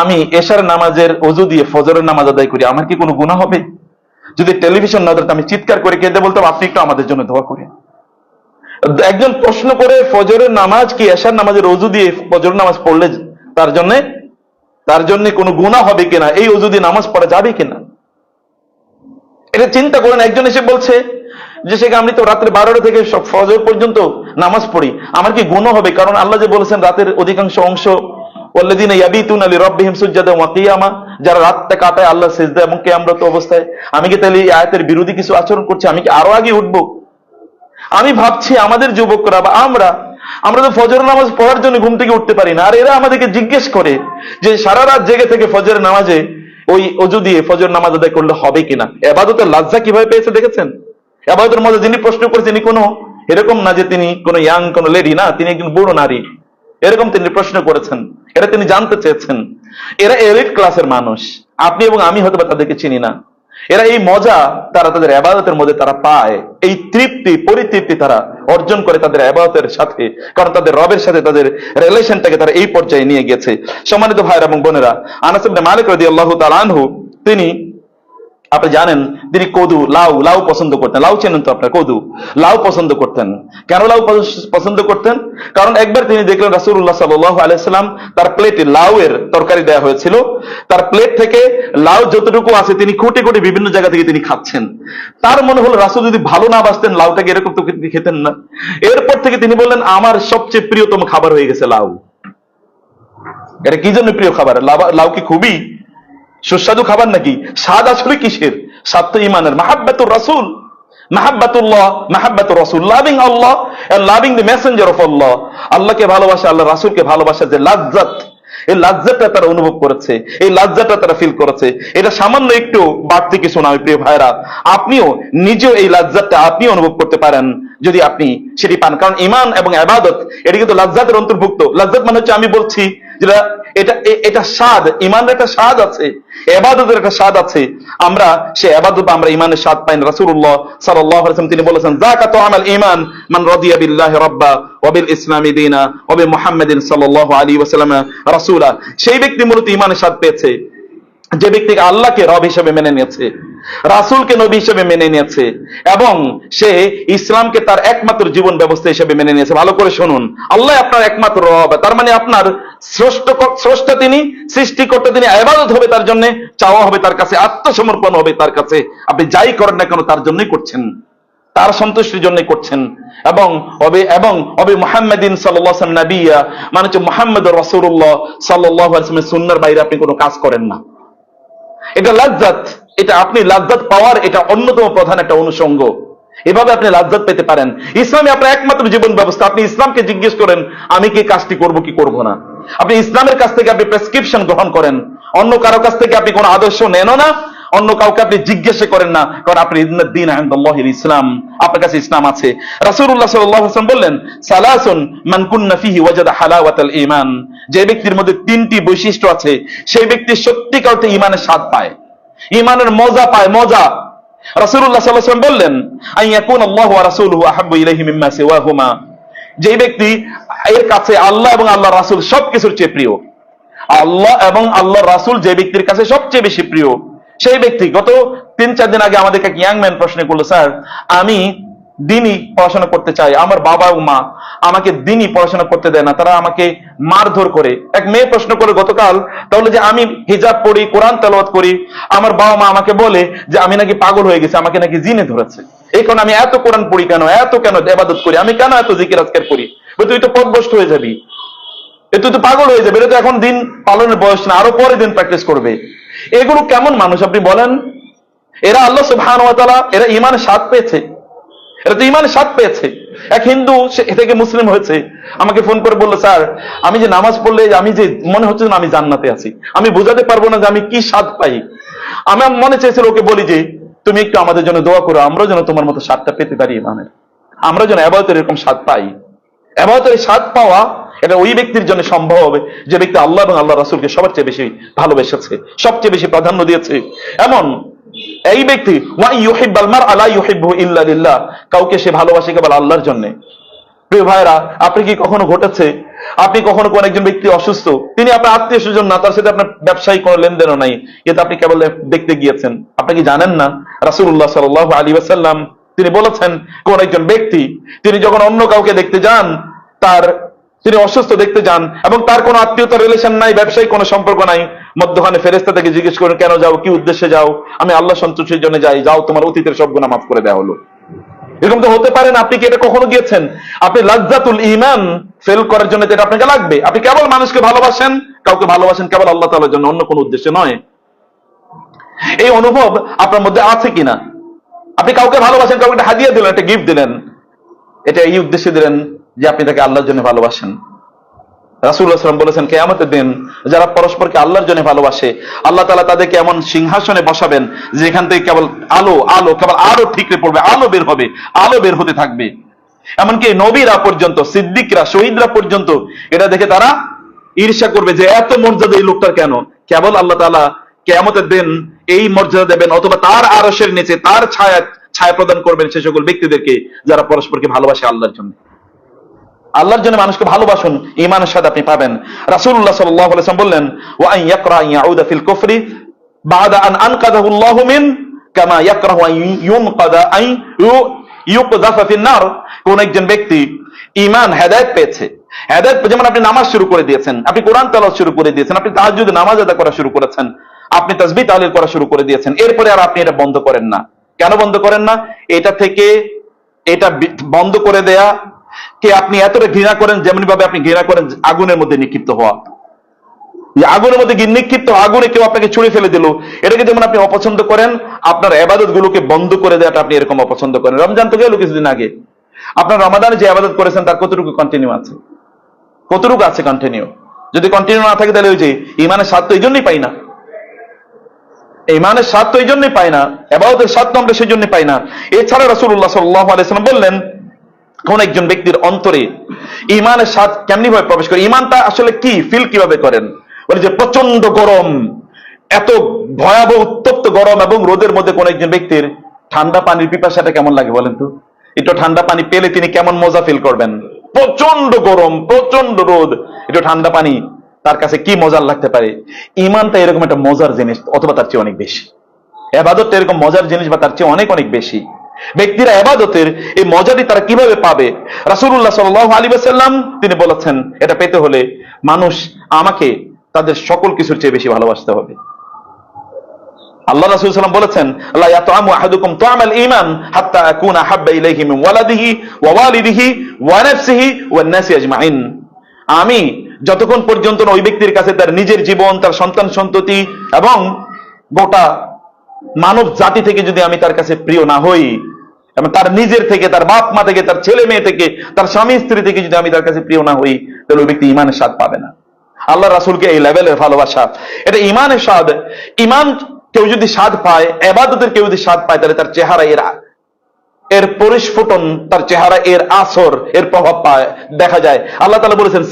আমি এশার নামাজের ওযু দিয়ে ফজরের নামাজ আদায় করি, আমার কি কোনো গুনাহ হবে? যদি টেলিভিশন না হতো আমি চিৎকার করে কেঁদে বলতাম আপনি একটু আমাদের জন্য দোয়া করেন। একজন প্রশ্ন করে ফজরের নামাজ কি এশার নামাজের ওযু দিয়ে ফজরের নামাজ পড়লে তার জন্য তার জন্য কোনো গুনাহ হবে কিনা, এই অজু দিয়ে নামাজ পড়া যাবে কিনা, এটা চিন্তা করেন। একজন এসে বলছে যে শেখ আমি তো রাত্রে 12টা থেকে ফজর পর্যন্ত নামাজ পড়ি, আমার কি গুনাহ হবে? কারণ আল্লাহ যে বলেছেন রাতের অধিকাংশ অংশ ওয়াল্লাযীনা ইয়াবিতুনা লিরাব্বিহিম সুজদান ওয়া কিয়ামা, যারা রাতটা কাটায় আল্লাহ সিজদা এবং কিয়ামরত অবস্থায়, আমি কি তাহলে এই আয়াতের বিরোধী কিছু আচরণ করছি? আমি কি আরো আগে উঠবো? আমি ভাবছি আমাদের যুবকরা বা আমরা তো ফজর নামাজ পড়ার জন্য ঘুম থেকে উঠতে পারি না, আর এরা আমাদেরকে জিজ্ঞেস করে যে সারা রাত জেগে থেকে ফজর নামাজে ওই অজু দিয়ে ফজর নামাজ আদায় করলে হবে কিনা। এবাদতের লজ্জা কিভাবে পেয়েছে দেখেছেন? এবাদতের মধ্যে যিনি প্রশ্ন করেছেন তিনি কোনো এরকম না যে তিনি কোনো ইয়াং কোনো লেডি, না, তিনি একজন বুড়ো নারী, এরকম তিনি প্রশ্ন করেছেন, এটা তিনি জানতে চেয়েছেন। এরা এলিট ক্লাসের মানুষ, আপনি এবং আমি হয়তো তাদেরকে চিনি না। এরা এই মজা তারা তাদের ইবাদতের মধ্যে তারা পায়, এই তৃপ্তি পরিতৃপ্তি তারা অর্জন করে তাদের ইবাদতের সাথে, কারণ তাদের রবের সাথে তাদের রিলেশনটাকে তারা এই পর্যায়ে নিয়ে গেছে। সম্মানিত ভাইরা এবং বোনেরা, আনাস ইবনে মালিক রাদিয়াল্লাহু তাআলা আনহু, তিনি, আপনি জানেন, তিনি কদু, লাউ পছন্দ করতেন। লাউ চেনেন তো আপনার? কদু, লাউ পছন্দ করতেন। কেন লাউ পছন্দ করতেন? কারণ একবার তিনি দেখলেন রাসূলুল্লাহ সাল্লাল্লাহু আলাইহি ওয়াসাল্লাম তার প্লেটে লাউ এর তরকারি দেওয়া হয়েছিল, তার প্লেট থেকে লাউ যতটুকু আছে তিনি খুঁটে খুঁটে বিভিন্ন জায়গা থেকে তিনি খাচ্ছেন। তার মনে হলো রাসূল যদি ভালো না বাসতেন লাউটাকে এরকম তো খেতেন না। এরপর থেকে তিনি বললেন আমার সবচেয়ে প্রিয়তম খাবার হয়ে গেছে লাউ। এটা কি জন্য প্রিয় খাবার? লাউ কি খুবই সুস্বাদু খাবার নাকি? স্বাদ আসলে কিসের? স্বাদ তো ইমানের। মাহাব্বাতুর রাসূল, মাহাব্বাতুল্লাহ, মাহাব্বাতুর রাসূল, loving Allah and loving the messenger of Allah. আল্লাহকে ভালোবাসা, আল্লাহ রাসূলকে ভালোবাসা, যে লাজ্জাত, এই লাজ্জাতটা তারা অনুভব করেছে, এই লাজ্জাতটা তারা ফিল করেছে। এটা সামান্য একটু বাড়তি কিছু না, প্রিয় ভাইরা, আপনিও নিজেও এই লাজ্জাতটা আপনি অনুভব করতে পারেন যদি আপনি সেটি পান। কারণ ঈমান এবং ইবাদত এটা কিন্তু লাজ্জাতের অন্তর্ভুক্ত। লাজ্জাত মানে হচ্ছে, আমি বলছি যেটা এটা স্বাদ, ঈমানের একটা স্বাদ আছে, ইবাদতের একটা স্বাদ আছে। আমরা সেই ইবাদত আমরা ঈমানের স্বাদ পাই না। রাসূলুল্লাহ সাল্লাল্লাহু আলাইহি ওয়াসাল্লাম তিনি বলেছেন যাকা তুআমাল ঈমান মান রাদিয়া বিল্লাহি রাব্বা ওয়া বিল ইসলামি দীনা ওয়া বি মুহাম্মাদিন সাল্লাল্লাহু আলাইহি ওয়াসাল্লাম রাসূলা। সেই ব্যক্তি মূলত ঈমানের স্বাদ পেয়েছে যে ব্যক্তিকে আল্লাহকে রব হিসেবে মেনে নিয়েছে, রাসূলকে নবী হিসেবে মেনে নিয়েছে, এবং সে ইসলামকে তার একমাত্র জীবন ব্যবস্থা হিসেবে মেনে নিয়েছে। ভালো করে শুনুন, আল্লাহ আপনার একমাত্র রব, তার মানে আপনার স্রষ্টা তিনি, সৃষ্টিকর্তা তিনি। ইবাদত হবে তার জন্য, চাওয়া হবে তার কাছে, আত্মসমর্পণ হবে তার কাছে। আপনি যাই করেন না কেন তার জন্যই করছেন, তার সন্তুষ্টির জন্যই করছেন। এবং অবে মুহাম্মাদিন সাল্লাল্লাহু আলাইহি ওয়াসাল্লাম নবিয়্যা, মানে হচ্ছে মুহাম্মদুর রাসূলুল্লাহ সাল্লাল্লাহু আলাইহি ওয়াসাল্লামের সুন্নাহর বাইরে আপনি কোনো কাজ করেন না। এটা লাজ্জাত, এটা আপনি লাজ্জাত পাওয়ার এটা অন্যতম প্রধান একটা অনুষঙ্গ। এভাবে আপনি লাজ্জাত পেতে পারেন। ইসলামে আপনার একমাত্র জীবন ব্যবস্থা। আপনি ইসলামকে জিজ্ঞেস করেন আমি কি কাজটি করব কি করব না। আপনি ইসলামের কাছ থেকে আপনি প্রেসক্রিপশন গ্রহণ করেন, অন্য কারো কাছ থেকে আপনি কোনো আদর্শ নেনও না, অন্য কাউকে আপনি জিজ্ঞাসা করেন না, কারণ আপনি ইন্নাদ-দীন ইনদাল্লাহিল ইসলাম, আপনার কাছে ইসলাম আছে। রাসূলুল্লাহ সাল্লাল্লাহু আলাইহি ওয়াসাল্লাম বললেন সালাসুন মান কুন্না ফিহি ওয়াজাদা হালাওয়াতাল ঈমান, যে ব্যক্তির মধ্যে তিনটি বৈশিষ্ট্য আছে সেই ব্যক্তি সত্যিকার অর্থে ঈমানের স্বাদ পায়, ঈমানের মজা পায়, মজা। রাসূলুল্লাহ সাল্লাল্লাহু আলাইহি ওয়াসাল্লাম বললেন আইয়াকুন আল্লাহু ওয়া রাসূলুহু আহাব্বু ইলাইহি মিম্মা সিওয়াহুমা, যে ব্যক্তি এর কাছে আল্লাহ এবং আল্লাহর রাসূল সবকিছুর চেয়ে প্রিয়, আল্লাহ এবং আল্লাহর রাসূল যে ব্যক্তির কাছে সবচেয়ে বেশি প্রিয়, সেই ব্যক্তি। গত 3-4 দিন আগে আমাদেরকে এক ইয়াং ম্যান প্রশ্ন করলো, স্যার আমি দিনই পড়াশোনা করতে চাই, আমার বাবা ও মা আমাকে দিনই পড়াশোনা করতে দেয় না, তারা আমাকে মারধর করে। এক মেয়ে প্রশ্ন করে গতকাল, তাহলে যে আমি হিজাব পড়ি, কোরআন তেলাওয়াত করি, আমার বাবা মা আমাকে বলে যে আমি নাকি পাগল হয়ে গেছি, আমাকে নাকি জিনে ধরেছে, এই কারণে আমি এত কোরআন পড়ি কেন, এত কেন ইবাদত করি, আমি কেন এত জিকির আজকার করি। তুই তো পথভ্রষ্ট হয়ে যাবি, তুই তো পাগল হয়ে যাবে, এটা তো এখন দিন পালনের বয়স না, আরো পরে দিন প্র্যাকটিস করবে। এগুলো কেমন মানুষ আপনি বলেন? এরা আল্লাহ সুবহানাহু ওয়া তাআলা, এরা ঈমানের স্বাদ পেয়েছে, এরা তো ঈমানের স্বাদ পেয়েছে। এক হিন্দু থেকে মুসলিম হয়েছে, আমাকে ফোন করে বললো, স্যার আমি যে নামাজ পড়লে আমি যে মনে হচ্ছে না আমি জান্নাতে আছি, আমি বোঝাতে পারবো না যে আমি কি স্বাদ পাই। আমার মনে চাইছিল ওকে বলি যে তুমি একটু আমাদের জন্য দোয়া করো, আমরা যেন তোমার মতো স্বাদটা পেতে পারি ঈমানের, আমরা যেন ইবাদতের এরকম স্বাদ পাই। ইবাদতের স্বাদ পাওয়া এটা ওই ব্যক্তির জন্য সম্ভব হবে যে ব্যক্তি আল্লাহ এবং আল্লাহ রাসূলকে সবার চেয়ে বেশি ভালোবেসেছে, সবচেয়ে বেশি প্রাধান্য দিয়েছে। এমন এই ব্যক্তি ওয়া ইউহিব্বাল মারআ লা ইউহিব্বুহু ইল্লা লিল্লাহ, কাউকে সে ভালোবাসে কেবল আল্লাহর জন্য। প্রিয় ভাইরা, আপনি কি কখনো ঘটেছে আপনি কখনো কোন একজন ব্যক্তি অসুস্থ, তিনি আপনার আত্মীয় স্বজন না, তার সাথে আপনার ব্যবসায়িক কোনো লেনদেনও নাই, কিন্তু আপনি কেবল দেখতে গিয়েছেন। আপনি কি জানেন না রাসূলুল্লাহ সাল্লাল্লাহু আলাইহি ওয়াসাল্লাম তিনি বলেছেন কোন একজন ব্যক্তি তিনি যখন অন্য কাউকে দেখতে যান, তার তিনি অসুস্থ দেখতে যান এবং তার কোনো আত্মীয়তার রিলেশন নাই, ব্যবসায়িক কোনো সম্পর্ক নাই, মধ্যখানে ফেরেশতা থেকে জিজ্ঞেস করেন কেন যাও, কি উদ্দেশ্যে যাও? আমি আল্লাহ সন্তুষ্টির জন্য যাই। যাও, তোমার অতীতের সব গুনাহ মাফ করে দেওয়া হলো। এরকম তো হতে পারে না। আপনি কি এটা কখনো গিয়েছেন? আপনি লাজ্জাতুল ঈমান ফেল করার জন্য এটা আপনাকে লাগবে। আপনি কেবল মানুষকে ভালোবাসেন, কাউকে ভালোবাসেন কেবল আল্লাহ তাআলার জন্য, অন্য কোনো উদ্দেশ্যে নয়। এই অনুভব আপনার মধ্যে আছে কিনা? আপনি কাউকে ভালোবাসেন, কাউকে একটা হাদিয়া দিলেন, একটা গিফট দিলেন, এটা এই উদ্দেশ্যে দিলেন যে আপনি তাকে আল্লাহর জন্য ভালোবাসেন। রাসূলুল্লাহ সাল্লাল্লাহু আলাইহি ওয়াসাল্লাম বলেছেন কিয়ামতের দিন যারা পরস্পরকে আল্লাহর জন্য ভালোবাসে, আল্লাহ তাআলা তাদেরকে এমন সিংহাসনে বসাবেন যেখান থেকে কেবল আলো কেবল আলো ঠিকরে পড়বে, আলো বের হবে, আলো বের হতে থাকবে। এমনকি নবীরা পর্যন্ত, সিদ্দিকরা, শহীদরা পর্যন্ত এটা দেখে তারা ঈর্ষা করবে যে এত মর্যাদা এই লোকটার কেন? কেবল আল্লাহ তাআলা কিয়ামতের দিন এই মর্যাদা দেবেন, অথবা তার আরশের নিচে তার ছায়া প্রদান করবেন সে সকল ব্যক্তিদেরকে যারা পরস্পরকে ভালোবাসে আল্লাহর জন্য। আল্লাহর জন্য মানুষকে ভালোবাসুন, ঈমানের সাথে আপনি পাবেন। রাসূলুল্লাহ সাল্লাল্লাহু আলাইহি ওয়াসাল্লাম বললেন, ওয়া আন ইয়াকরা আন ইয়াউদা ফিল কুফরি বা'দা আন আনকাদাহু আল্লাহু মিন কামা ইয়াকরাহু আন ইউনকাদা আন ইউকযাফা ফিন নার। কোন একজন ব্যক্তি ঈমান হেদায়েত পেয়েছে, হেদায়েত যেমন আপনি নামাজ শুরু করে দিয়েছেন, আপনি কোরআন তেলাওয়াত শুরু করে দিয়েছেন, আপনি তাহাজ্জুদে নামাজ আদা করা শুরু করেছেন, আপনি তাসবিহ তাহলিল করা শুরু করে দিয়েছেন, এরপরে আর আপনি এটা বন্ধ করেন না। কেন বন্ধ করেন না? এটা বন্ধ করে দেয়া কে আপনি এতটা ঘৃণা করেন যেমনি ভাবে আপনি ঘৃণা করেন আগুনের মধ্যে নিক্ষিপ্ত হওয়া। যে আগুনের মধ্যে নিক্ষিপ্ত আগুনে কেউ আপনাকে ছুঁড়ে ফেলে দিল, এটাকে যেমন আপনি অপছন্দ করেন, আপনার ইবাদত গুলোকে বন্ধ করে দেওয়াটা আপনি এরকম অপছন্দ করেন। রমজান তো গেল কিছুদিন আগে, আপনার রমাদানে যে ইবাদত করেছেন তার কতটুকু কন্টিনিউ আছে? কতটুকু আছে কন্টিনিউ? যদি কন্টিনিউ না থাকে তাহলে ওই যে ঈমানের স্বাদ তো এই জন্যই পাই না, ঈমানের স্বাদ তো এই জন্যই পাই না, ইবাদতের স্বাদ তো আমরা সেই জন্যই পাই না। এছাড়া রাসূলুল্লাহ সাল্লাল্লাহু আলাইহি ওয়াসাল্লাম বললেন কোন একজন ব্যক্তির অন্তরে ঈমানের স্বাদ কেমনি ভাবে প্রবেশ করে, ঈমানটা আসলে কি ফিল কিভাবে করেন? বলে যে প্রচন্ড গরম, এত ভয়াবহ উত্তপ্ত গরম এবং রোদের মধ্যে কোন একজন ব্যক্তির ঠান্ডা পানির পিপাসাটা কেমন লাগে বলেন তো? একটু ঠান্ডা পানি পেলে তিনি কেমন মজা ফিল করবেন? প্রচন্ড গরম, প্রচন্ড রোদ, একটু ঠান্ডা পানি তার কাছে কি মজার লাগতে পারে? ঈমানটা এরকম একটা মজার জিনিস, অথবা তার চেয়ে অনেক বেশি। ইবাদতটা এরকম মজার জিনিস বা তার চেয়ে অনেক অনেক বেশি। ব্যক্তিরা ইবাদতের এই মজাটি তারা কিভাবে পাবে? রাসূলুল্লাহ সাল্লাল্লাহু আলাইহি ওয়াসাল্লাম তিনি বলেছেন এটা পেতে হলে মানুষ আমাকে তাদের সকল কিছুর চেয়ে বেশি ভালোবাসতে হবে। আল্লাহ রাসূল সাল্লাল্লাহু আলাইহি ওয়াসাল্লাম বলেছেন, লা ইয়াতআমু আহাদুকুম তা'আমাল ঈমান হাত্তা আকুনা হাব্বা ইলাইহি মিন ওয়ালাদিহি ওয়া ওয়ালিদিহি ওয়া নাফসিহি ওয়ান নাসি আজমাইন। আমি যতক্ষণ পর্যন্ত ওই ব্যক্তির কাছে তার নিজের জীবন, তার সন্তান সন্ততি এবং গোটা মানব জাতি থেকে যদি আমি তার কাছে প্রিয় না হই, এবং তার নিজের থেকে, তার বাপ মা থেকে, তার ছেলে মেয়ে থেকে, তার স্বামী স্ত্রী থেকে যদি আমি তার কাছে প্রিয় না হই, তাহলে ওই ব্যক্তি ঈমানের স্বাদ পাবে না। আল্লাহ রাসূলকে এই লেভেলের ভালোবাসা, এটা ঈমানের স্বাদ। ঈমান কেউ যদি স্বাদ পায়, ইবাদতের কেউ যদি স্বাদ পায়, তাহলে তার চেহারা এর পরিস্ফুটন, তার চেহারা এর আসর, এর প্রভাব পায়, দেখা যায়। আল্লাহ তাআলা বলেছেন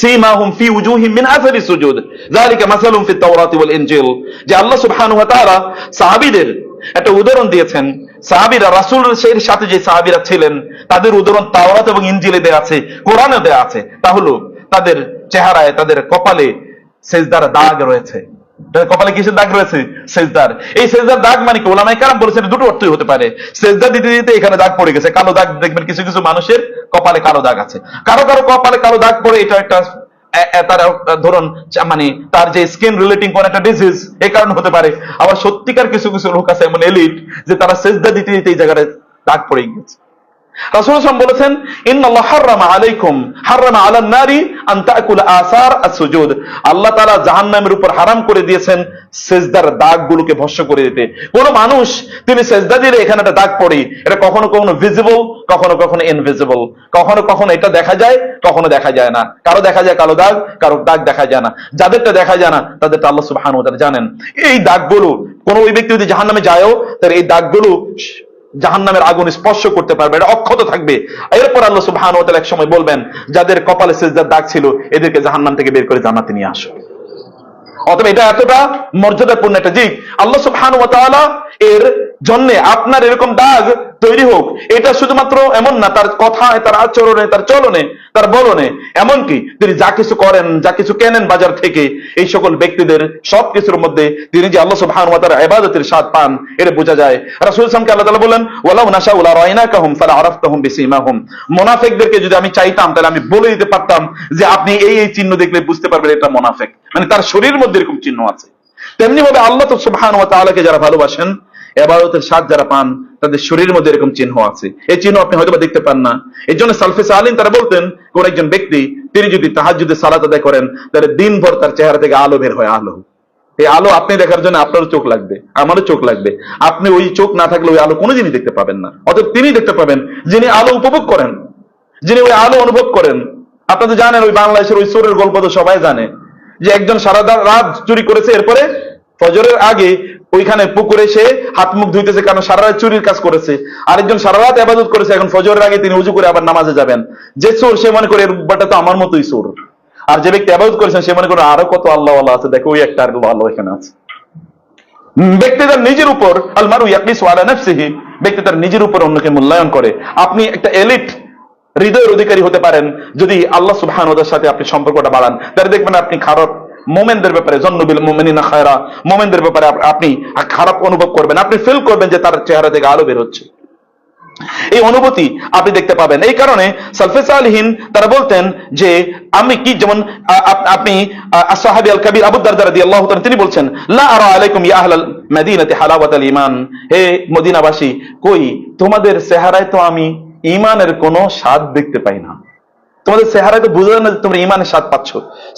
সীমাহুম ফি উজুহিম মিন আসারি সুজুদ যালিকা মাসালুম ফিত তাওরাতি ওয়াল ইনজিল। যে আল্লাহ সুবহানাহু ওয়া তাআলা সাহাবীদের একটা উদাহরণ দিয়েছেন। সাহাবীরা রাসূলের সাথে যে সাহাবীরা ছিলেন তাদের উদাহরণ তাওরাত এবং ইনজিলে দেয়া আছে, কোরআনে দেয়া আছে। তা হলো তাদের চেহারায়, তাদের কপালে সেজদার দাগ রয়েছে। কপালে কিসের দাগ রয়েছে? সেজদার। এই সেজদার দাগ মানে কি? ওলামায়ে কেরাম বলেছেন দুটো অর্থই হতে পারে। সেজদা দিতে দিতে এখানে দাগ পড়ে গেছে, কালো দাগ। দেখবেন কিছু কিছু মানুষের কপালে কালো দাগ আছে, কারো কারো কপালে কালো দাগ পড়ে এটা একটা তার ধরুন মানে তার যে স্কিন রিলেটিং কোন একটা ডিজিজ, এই কারণে হতে পারে। আবার সত্যিকার কিছু কিছু লোক আছে এমন এলিট যে তারা সেজদা দিতে দিতে এই জায়গায় দাগ পড়ে গেছে। রাসূল সাল্লাল্লাহু আলাইহি ওয়াসাল্লাম বলেছেন, ইন্নাল্লাহ হারামা আলাইকুম হারামা আলান নারি আন তাকুলা আসার আসসুজুদ। আল্লাহ তাআলা জাহান্নামের উপর হারাম করে দিয়েছেন সেজদার দাগগুলোকে ভস্ম করে দিতে। কোন মানুষ তিনি সেজদা দিলে এখানে একটা দাগ পড়ে, এটা কখনো কখনো ভিজিবল, কখনো কখনো ইনভিজিবল, কখনো কখনো এটা দেখা যায়, কখনো দেখা যায় না। কারো দেখা যায় কালো দাগ, কারো দাগ দেখা যায় না। যাদেরটা দেখা যায় না তাদেরটা আল্লাহ সুবহানাহু ওয়া তাআলা জানেন। এই দাগগুলো কোন ওই ব্যক্তি যদি জাহান্নামে যায়ও, তার এই দাগগুলো জাহান্নামের আগুন স্পর্শ করতে পারবে, এটা অক্ষত থাকবে। এরপর আল্লাহ সুবহানাহু ওয়া তাআলা এক সময় বলবেন, যাদের কপালে সিজদার দাগ ছিল এদেরকে জাহান্নাম থেকে বের করে জান্নাতে নিয়ে আসো। অতএব এটা এতটা মর্যাদাপূর্ণ একটা দিক। আল্লাহ সুবহানাহু ওয়া তাআলা এর জন্যে আপনার এরকম দাগ তৈরি হোক, এটা শুধুমাত্র এমন না, তার কথায়, তার আচরণে, তার চলনে, তার বলনে, এমনকি তিনি যা কিছু করেন, যা কিছু কেনেন বাজার থেকে, এই সকল ব্যক্তিদের সবকিছুর মধ্যে তিনি যে আল্লাহ সুবহানাহু ওয়া তাআলার ইবাদতের স্বাদ পান, এটা বোঝা যায়। রাসূল সাল্লাল্লাহু আলাইহি ওয়াসাল্লাম আল্লাহ তাআলা বলেন, ওয়ালাউ নাশাউ লা রাআইনাকাহুম ফালা আরাফতাহুম বিসীমাহুম। মুনাফিকদেরকে যদি আমি চাইতাম তাহলে আমি বলে দিতে পারতাম যে আপনি এই এই চিহ্ন দেখলে বুঝতে পারবেন এটা মুনাফিক, মানে তার শরীরের মধ্যে এরকম চিহ্ন আছে। তেমনি ভাবে আল্লাহ সুবহানাহু ওয়া তাআলাকে যারা ভালোবাসেন, ইবাদতের স্বাদ যারা পান, তাদের শরীরের মধ্যে এরকম চিহ্ন আছে। এই চিহ্ন আপনি হয়তো বা দেখতে পান না। এই জন্য সালফে সালিহিন তারা বলতেন, কোন একজন ব্যক্তি তিনি যদি তাহাজ্জুদে সালাত আদায় করেন, তাহলে দিনভর তার চেহারা থেকে আলো বের হয়, আলো। এই আলো আপনি দেখার জন্য আপনারও চোখ লাগবে, আমারও চোখ লাগবে। আপনি ওই চোখ না থাকলে ওই আলো কোনো জিনিস দেখতে পাবেন না। অতএব তিনি দেখতে পাবেন যিনি আলো উপভোগ করেন, যিনি ওই আলো অনুভব করেন। আপনারা তো জানেন, ওই বাংলাদেশের ওই চোরের গল্প তো সবাই জানে, যে একজন সারা রাত চুরি করেছে, এরপরে ফজরের আগে ওইখানে পুকুরে সে হাত মুখ ধুইতেছে, কারণ সারা রাত চুরির কাজ করেছে। আরেকজন সারা রাত ইবাদত করেছে, এখন ফজরের আগে তিনি উজু করে আবার নামাজে যাবেন। যে চোর সে মনে করে এরটা তো আমার মতোই চোর, আর যে ব্যক্তি ইবাদত করেছেন সে মনে করে আরো কত আল্লাহ আল্লাহ আছে, দেখো ওই একটা আল্লাহ এখানে আছে। ব্যক্তি তার নিজের উপর, আল মারু ইয়াকিসু আলা নাফসিহি, ব্যক্তি তার নিজের উপর অন্যকে মূল্যায়ন করে। আপনি একটা এলিট হৃদয়ের অধিকারী হতে পারেন যদি আল্লাহ সুবহানাহু ওয়া তাআলার সাথে আপনি সম্পর্কটা বাড়ান। তাহলে দেখবেন আপনি খারাপ মোমেনদের ব্যাপারে, জন্নবিল মুমিনিনা খায়রা, মোমেনদের ব্যাপারে আপনি খারাপ অনুভব করবেন, আপনি ফিল করবেন যে তার চেহারা থেকে আলো বের হচ্ছে। এই অনুভূতি আপনি দেখতে পাবেন। এই কারণে সালফে সালিহিন তারা বলতেন যে আমি কি, যেমন আপনি আসহাবি আল কাবীর আবু দারদা রাদিয়াল্লাহু তাআলা তিনি বলছেন, লা আরা আলাইকুম ইয়া আহলাল মাদিনাতি হালাওয়াতাল ঈমান, হে মদিনাবাসী, কই তোমাদের চেহারায় তো আমি ঈমানের কোনো স্বাদ দেখতে পাই না। তোমাদের চেহারায় তো বোঝা যায় না যে তোমরা ঈমানের স্বাদ পাচ্ছ।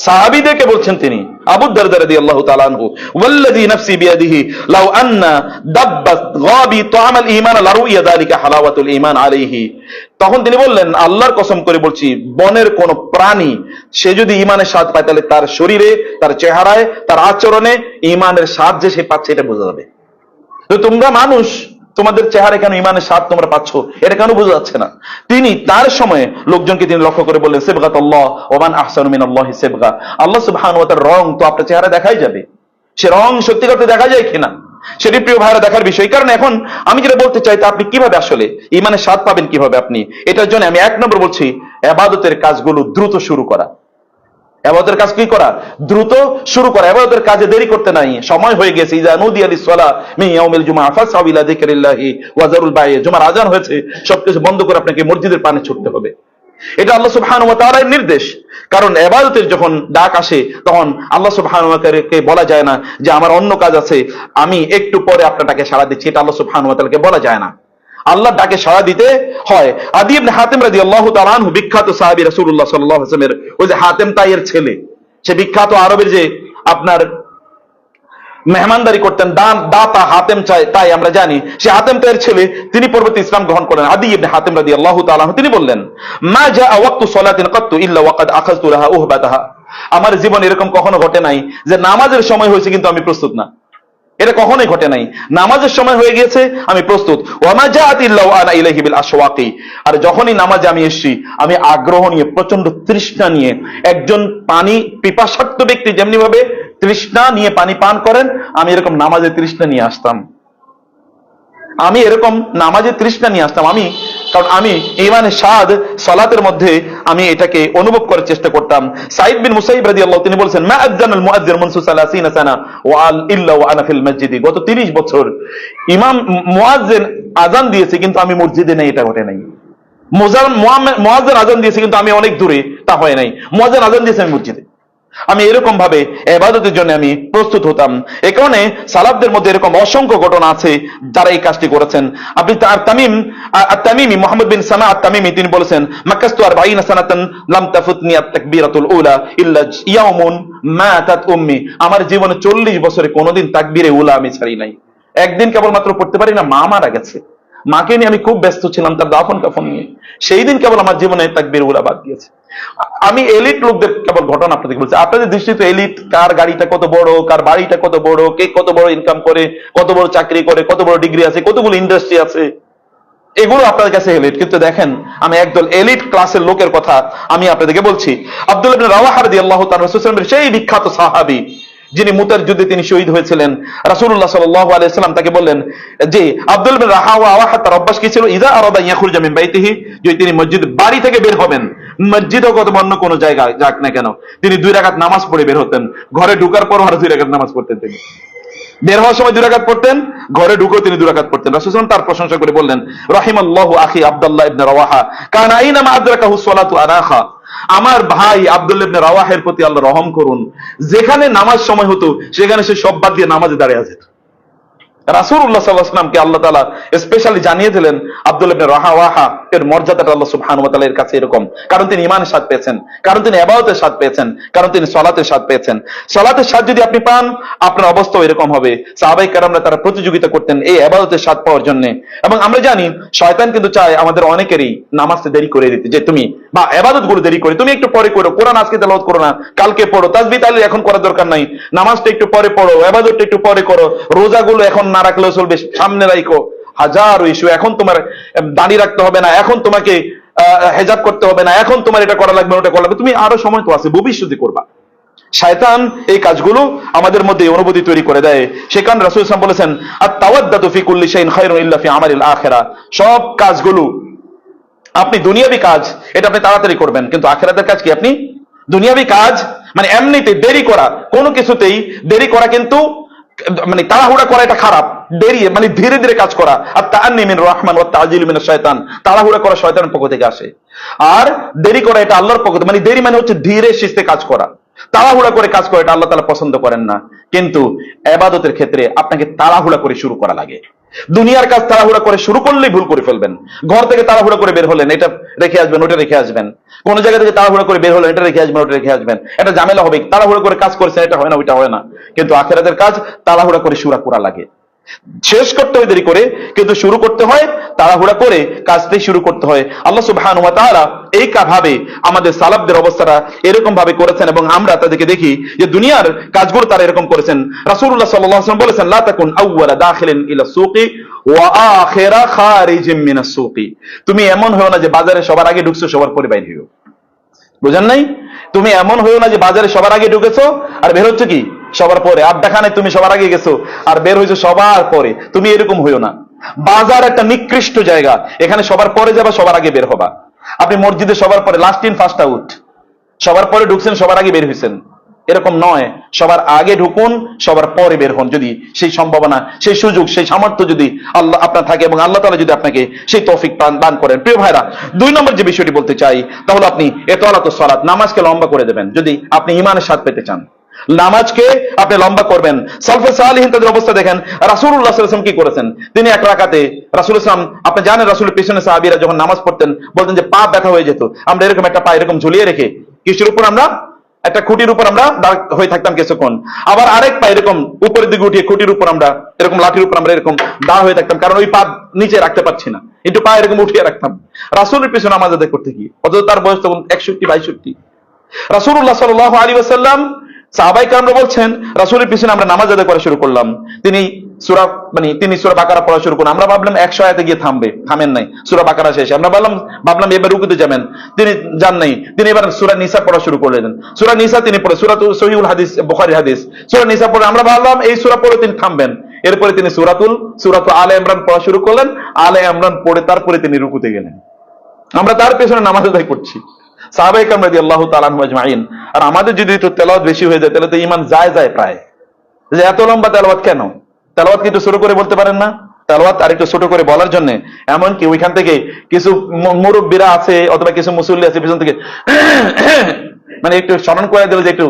সাহাবীদেরকে বলছেন তিনি, আবু দারদা রাদিয়াল্লাহু তাআলা আনহু, ওয়াল্লাযী নাফসি বিয়াদিহি লাউ আন্না দাব্বাত গাবি তাআমাল ঈমান লারুইয়া যালিকা হালাওয়াতুল ঈমান আলাইহি। তখন তিনি বললেন, আল্লাহর কসম করে বলছি, বনের কোন প্রাণী সে যদি ঈমানের স্বাদ পায়, তাহলে তার শরীরে, তার চেহারায়, তার আচরণে ঈমানের স্বাদ যে সে পাচ্ছে এটা বোঝা যাবে। তো তোমরা মানুষ, তোমাদের চেহারা কেন ঈমানের স্বাদ তোমরা পাচ্ছ, এটা কেন বোঝা যাচ্ছে না? তিনি তার সময়ে লোকজনকে তিনি লক্ষ্য করে বললেন, সিবগাতুল্লাহ ওয়া মান আহসানু মিনাল্লাহি সিবগা। আল্লাহ সুবহানাহু ওয়া তাআলার রং তো আপনার চেহারা দেখাই যাবে, সে রং সত্যি করতে দেখা যায় কিনা সেটি প্রিয় ভাইরা দেখার বিষয়। কারণ এখন আমি যেটা বলতে চাই, তা আপনি কিভাবে আসলে ঈমানের স্বাদ পাবেন কিভাবে আপনি, এটার জন্য আমি এক নম্বর বলছি, ইবাদতের কাজগুলো দ্রুত শুরু করা। ইবাদতের কাজ কি করা? দ্রুত শুরু করা। ইবাদতের কাজে দেরি করতে নাই, সময় হয়ে গেছে। ইজা নুদিয়া লিস-সালাহ মিন ইয়াউমিল জুমআহ ফাসআউ ইলা যিকরিল্লাহি ওয়া যারুল বাই'। জুমার আযান হয়েছে, সবকিছু বন্ধ করে আপনাকে মসজিদের পানে ছুটতে হবে। এটা আল্লাহ সুবহানাহু ওয়া তাআলার নির্দেশ। কারণ ইবাদতের যখন ডাক আসে, তখন আল্লাহ সুবহানাহু ওয়া তাআলাকে বলা যায় না যে আমার অন্য কাজ আছে, আমি একটু পরে আপনার ডাকে সাড়া দিচ্ছি। এটা আল্লাহ সুবহানাহু ওয়া তাআলাকে বলা যায় না, আল্লাহর ডাকে সাড়া দিতে হয়। আদী ইবনে হাতিম রাদিয়াল্লাহু তাআলা আনহু, বিখ্যাত সাহাবী রাসূলুল্লাহ সাল্লাল্লাহু আলাইহি ওয়াসাল্লামের ওই যে হাতেম তাইয়ের ছেলে, সে বিখ্যাত আরবের যে আপনার মেহমানদারি করতেন, দাতা হাতেম তাই আমরা জানি, সে হাতেম তাইয়ের ছেলে, তিনি পরবর্তী ইসলাম গ্রহণ করেন। আদী ইবনে হাতিম রাদিয়াল্লাহু তাআলা আনহু তিনি বললেন, মা জাআ ওয়াক্তু সালাতিন কাত্তু ইল্লা ওয়াকাদ আখাযতু লাহা উহবাতাহা। আমার জীবনে এরকম কখনো ঘটে নাই যে নামাজের সময় হয়েছে কিন্তু আমি প্রস্তুত না। এটা কখনোই ঘটে নাই। নামাজের সময় হয়ে গিয়েছে, আমি প্রস্তুত। ওয়ামা জাআত ইল্লা ওয়া আনা ইলাইহি বিল আশওয়াকি। আর যখনই নামাজে আমি এসেছি, আমি আগ্রহ নিয়ে, প্রচন্ড তৃষ্ণা নিয়ে, একজন পানি পিপাসার্ত ব্যক্তি যেমনি ভাবে তৃষ্ণা নিয়ে পানি পান করেন, আমি এরকম নামাজে তৃষ্ণা নিয়ে আসতাম। আমি এরকম নামাজে তৃষ্ণা নিয়ে আসতাম। কারণ আমি ঈমানের স্বাদ সালাতের মধ্যে আমি এটাকে অনুভব করার চেষ্টা করতাম। সাঈদ বিন মুসাইব রাদিয়াল্লাহু তিনি বলেছেন, মা আযানাল মুআজ্জিন মুনসু 30 সানা ওয়া ইল্লা ওয়া আনা ফিল মসজিদ। গত 30 বছর ইমাম মুআজ্জিন আযান দিয়েছে কিন্তু আমি মসজিদে নেই, এটা ঘটে নাই। মুআজ্জিন আযান দিয়েছে কিন্তু আমি অনেক দূরে, তা হয় নাই। মুআজ্জিন আযান দিয়েছে, আমি মসজিদে। আমি এরকম ভাবে ইবাদতের জন্য আমি প্রস্তুত হতাম। এই কারণে সালাফদের মধ্যে এরকম অসংখ্য ঘটনা আছে যারা এই কাজটি করেছেন। আপনি তামিমি মুহাম্মদ বিন সামা আত-তামিমি তিনি বলেছেন, মাকাস্তু 40 সানাতান লাম তাফুতনি আত-তাকবীরাতুল উলা ইল্লা ইয়াউমুন মাতাত উম্মি। আমার জীবনে 40 বছরে কোনোদিন তাকবীরে উলা আমি ছাড়ি নাই। একদিন কেবলমাত্র পড়তে পারি না, মা মারা গেছে, মাকে নিয়ে আমি খুব ব্যস্ত ছিলাম, তার দাফন কাফন নিয়ে। সেই দিন কেবল আমার জীবনে তাকবীর উলা বাদ দিয়েছে। আমি এলিট লোকদের কেবল ঘটনা আপনাদের বলছি। আপনাদের দৃষ্টিতে এলিট, কার গাড়িটা কত বড়, কার বাড়িটা কত বড়, কে কত বড় ইনকাম করে, কত বড় চাকরি করে, কত বড় ডিগ্রি আছে, কতগুলো ইন্ডাস্ট্রি আছে, এগুলো আপনাদের কাছে এলিট। কিন্তু দেখেন, আমি একদল এলিট ক্লাসের লোকের কথা আমি আপনাদেরকে বলছি। আব্দুল্লাহ ইবনে রাওয়াহা রাদিয়াল্লাহু তাআলা রাসূলুল্লাহ সেই বিখ্যাত সাহাবী, যিনি মুতার যুদ্ধে তিনি শহীদ হয়েছিলেন, রাসূলুল্লাহ সাল্লাল্লাহু আলাইহি ওয়াসাল্লাম তাকে বললেন যে আব্দুল বিন রাওয়াহা তার অভ্যাস কি ছিল, ইযা আরাদা ইয়াখরুজা মিন বাইতিহি, যদি তিনি মসজিদ বাড়ি থেকে বের হবেন, মসজিদ হোক অথবা অন্য কোনো জায়গা যাক না কেন, তিনি 2 রাকাত নামাজ পড়ে বের হতেন। ঘরে ঢোকার পর আর 2 রাকাত নামাজ পড়তেন তিনি। বের হওয়ার সময় 2 রাকাত পড়তেন, ঘরে ঢুকেও তিনি 2 রাকাত পড়তেন। রাসূল সাল্লাল্লাহু আলাইহি ওয়াসাল্লাম তার প্রশংসা করে বললেন, রাহিমাল্লাহু আখি আব্দুল্লাহ ইবনে রাওয়াহা কানা আইনামা আদরাকাহু সালাতু আনাখা, আমার ভাই আব্দুল্লাহ ইবনে রাওয়াহের প্রতি আল্লাহ রহম করুন, যেখানে নামাজ সময় হতো সেখানে সে সব বাদ দিয়ে নামাজে দাঁড়িয়ে যেত। রাসূলুল্লাহ সাল্লাল্লাহু আলাইহি ওয়াসাল্লামকে আল্লাহ তাআলা স্পেশালি জানিয়ে দিলেন আব্দুল্লাহ ইবনে রাওয়াহা এর মর্যাদাটা আল্লাহ সুবহানাহু ওয়া তাআলা এর কাছে এরকম, কারণ তিনি ঈমানের স্বাদ পেয়েছেন, কারণ তিনি ইবাদতের স্বাদ পেয়েছেন, কারণ তিনি সালাতের স্বাদ পেয়েছেন। সালাতের স্বাদ যদি আপনি পান, আপনার অবস্থাও এরকম হবে। সাহাবায়ে কেরামরা তারা প্রতিযোগিতা করতেন এই ইবাদতের স্বাদ পাওয়ার জন্য। এবং আমরা জানি শয়তান কিন্তু চায় আমাদের অনেকেরই নামাজে দেরি করে দিতে, যে তুমি বা ইবাদতগুলো দেরি করে, তুমি একটু পরে করো, কোরআন আজকে তেলাওয়াত করো না, কালকে পড়ো, তাসবিহ তাহলিল এখন করার দরকার নাই, নামাজটা একটু পরে পড়ো, ইবাদতটা একটু পরে করো, রোজাগুলো এখন না রাখলেও চলবে, সামনে রাখো। হাজারো ইস্যু, এখন তোমার দাঁড়িয়ে রাখতে হবে না, এখন তোমাকে হেজাব করতে হবে না, এখন তোমার এটা করা লাগবে, ওটা করা লাগবে, তুমি আরো সময় তো আছে, ভবিষ্যতে করবা। শয়তান এই কাজগুলো আমাদের মধ্যে অনুভূতি তৈরি করে দেয়। সেখানে রাসূল সাল্লাল্লাহু আলাইহি ওয়াসাল্লাম বলেছেন, আত-তাওয়াদ্দাতু ফি কুল্লি শাইইন খায়রুন ইল্লা ফি আমালিল আখিরাহ, সব কাজগুলো আপনি দুনিয়াবি কাজ এটা আপনি তাড়াতাড়ি করবেন, কিন্তু আখিরাতের কাজ কি আপনি দুনিয়াবি কাজ মানে এমনিতে দেরি করা, কোনো কিছুতেই দেরি করা কিন্তু মানে তাড়াহুড়া করা এটা খারাপ, দেরি মানে ধীরে ধীরে কাজ করা। আর তাআন্নী মিন রাহমান ওয়া তা'জিলু মিনাশ শয়তান, তাড়াহুড়া করা শয়তানের পক্ষ থেকে আসে, আর দেরি করা এটা আল্লাহর পক্ষ থেকে, মানে দেরি মানে হচ্ছে ধীরে সুস্থে কাজ করা, তাড়াহুড়া করে কাজ করা এটা আল্লাহ তাআলা পছন্দ করেন না। কিন্তু ইবাদতের ক্ষেত্রে আপনাকে তাড়াহুড়া করে শুরু করা লাগে। দুনিয়ার কাজ তাড়াহুড়া করে শুরু করলেই ভুল করে ফেলবেন। ঘর থেকে তাড়াহুড়া করে বের হলেন, এটা রেখে আসবেন, ওটা রেখে আসবেন। কোন জায়গা থেকে তাড়াহুড়া করে বের হলেন, এটা রেখে আসবেন, ওটা রেখে আসবেন, এটা ঝামেলা হবে। তাড়াহুড়া করে কাজ করছেন, এটা হয় না, ওইটা হয় না। কিন্তু আখিরাতের কাজ তাড়াহুড়া করে শুরু করা লাগে, শেষ করতে হয় দেরি করে, কিন্তু শুরু করতে হয় তাড়াহুড়া করে, কাজটাই শুরু করতে হয়। আল্লাহ সুবহানাহু ওয়া তাআলা এই ভাবে আমাদের সালাফদের অবস্থাটা এরকম ভাবে করেছেন, এবং আমরা তাদেরকে দেখি যে দুনিয়ার কাজগুলো তারা এরকম করেছেন। রাসূলুল্লাহ সাল্লাল্লাহু আলাইহি ওয়াসাল্লাম বলেছেন, লা তাকুন আউওয়ালা দাখিলিন ইলা সুকি ওয়া আখিরা খারিজিম মিনাস সুকি, তুমি এমন হও না যে বাজারে সবার আগে ঢুকছো, সবার পরে বাইরে হইও। বুঝেন নাই? তুমি এমন হইও না যে বাজারে সবার আগে ঢুকেছো আর বের হচ্ছে কি সবার পরে। আড্ডাখানে তুমি সবার আগে গেছো আর বের হয়েছো সবার পরে, তুমি এরকম হইও না। বাজার একটা নিকৃষ্ট জায়গা, এখানে সবার পরে যাবা, সবার আগে বের হবা। আপনি মসজিদে সবার পরে, লাস্ট ইন ফার্স্ট আউট, সবার পরে ঢুকছেন, সবার আগে বের হয়েছেন, এরকম নয়। সবার আগে ঢুকুন, সবার পরে বের হন, যদি সেই সম্ভাবনা, সেই সুযোগ, সেই সামর্থ্য যদি আল্লাহ আপনার থাকে এবং আল্লাহ তাআলা যদি আপনাকে সেই তৌফিক দান করেন। প্রিয় ভাইরা, 2 নম্বর যে বিষয়টি বলতে চাই তাহলে আপনি ইতালাতুস সালাত, নামাজকে লম্বা করে দেবেন যদি আপনি ঈমানের স্বাদ পেতে চান। নামাজকে আপনি লম্বা করবেন। সালফে সালিহিন তাদের অবস্থা দেখেন, রাসূলুল্লাহ সাল্লাল্লাহু আলাইহি ওয়াসাল্লাম কি করেছেন, তিনি এক রাকাতে রাসূলুল্লাহ সাল্লাল্লাহু আলাইহি ওয়াসাল্লাম, আপনি জানেন রাসূলের পিছনে সাহাবীরা যখন নামাজ পড়তেন বলতেন যে পা ব্যথা হয়ে যেত, আমরা এরকম একটা পা এরকম ঝুলিয়ে রেখে কিসের উপর, আমরা একটা খুঁটির উপর আমরা দাঁড় হয়ে থাকতাম কিছুক্ষণ, আবার আরেক পা এরকম উপরের দিকে উঠিয়ে খুঁটির উপর আমরা এরকম লাঠির উপর আমরা এরকম দাঁড় হয়ে থাকতাম, কারণ ওই পা নিচে রাখতে পারছি না, একটু পা এরকম উঠিয়ে রাখতাম। রাসূলের পিছনে নামাজ আদায় করতে গিয়ে, অথচ তার বয়স তখন 61-62। রাসূলুল্লাহ সাল্লাল্লাহু আলাইহি ওয়াসাল্লাম, সাহাবায়ে কেরামরা বলছেন রাসূলের পিছনে আমরা নামাজ আদায় করা শুরু করলাম, তিনি সূরা বাকারা পড়া শুরু করলেন। আমরা ভাবলাম 100 আয়াতে গিয়ে থামেন নাই, সূরা বাকারা শেষে আমরা ভাবলাম এবার রুকুতে যাবেন, তিনি যান নাই, তিনি এবার সূরা নিসা পড়া শুরু করলেন। সূরা নিসা তিনি পড়ে, সূরাতুল সহিহুল হাদিস, বুখারীর হাদিস, সূরা নিসা পড়ে আমরা ভাবলাম এই সূরা পড়ে তিনি থামবেন। এরপরে তিনি সূরাতুল আলে ইমরান পড়া শুরু করলেন, আলে ইমরান পড়ে তারপরে তিনি রুকুতে গেলেন। আমরা তার পেছনে নামাজ আদায় করছি, সাহাবায়ে কেরাম রাদিয়াল্লাহু তাআলা আনহুম আজমাইন। আর আমাদের যদি একটু তেলাওয়াত বেশি হয়ে যায় তাহলে তো ঈমান যায় প্রায়, যে এত লম্বা তেলাওয়াত কেন? তেলাওয়াত কি একটু ছোট করে বলতে পারেন না? তেলাওয়াত আর একটু ছোট করে বলার জন্য এমনকি ওইখান থেকে কিছু মুরব্বীরা আছে অথবা কিছু মুসল্লি আছে পিছন থেকে মানে একটু স্মরণ করে দিলে যে একটু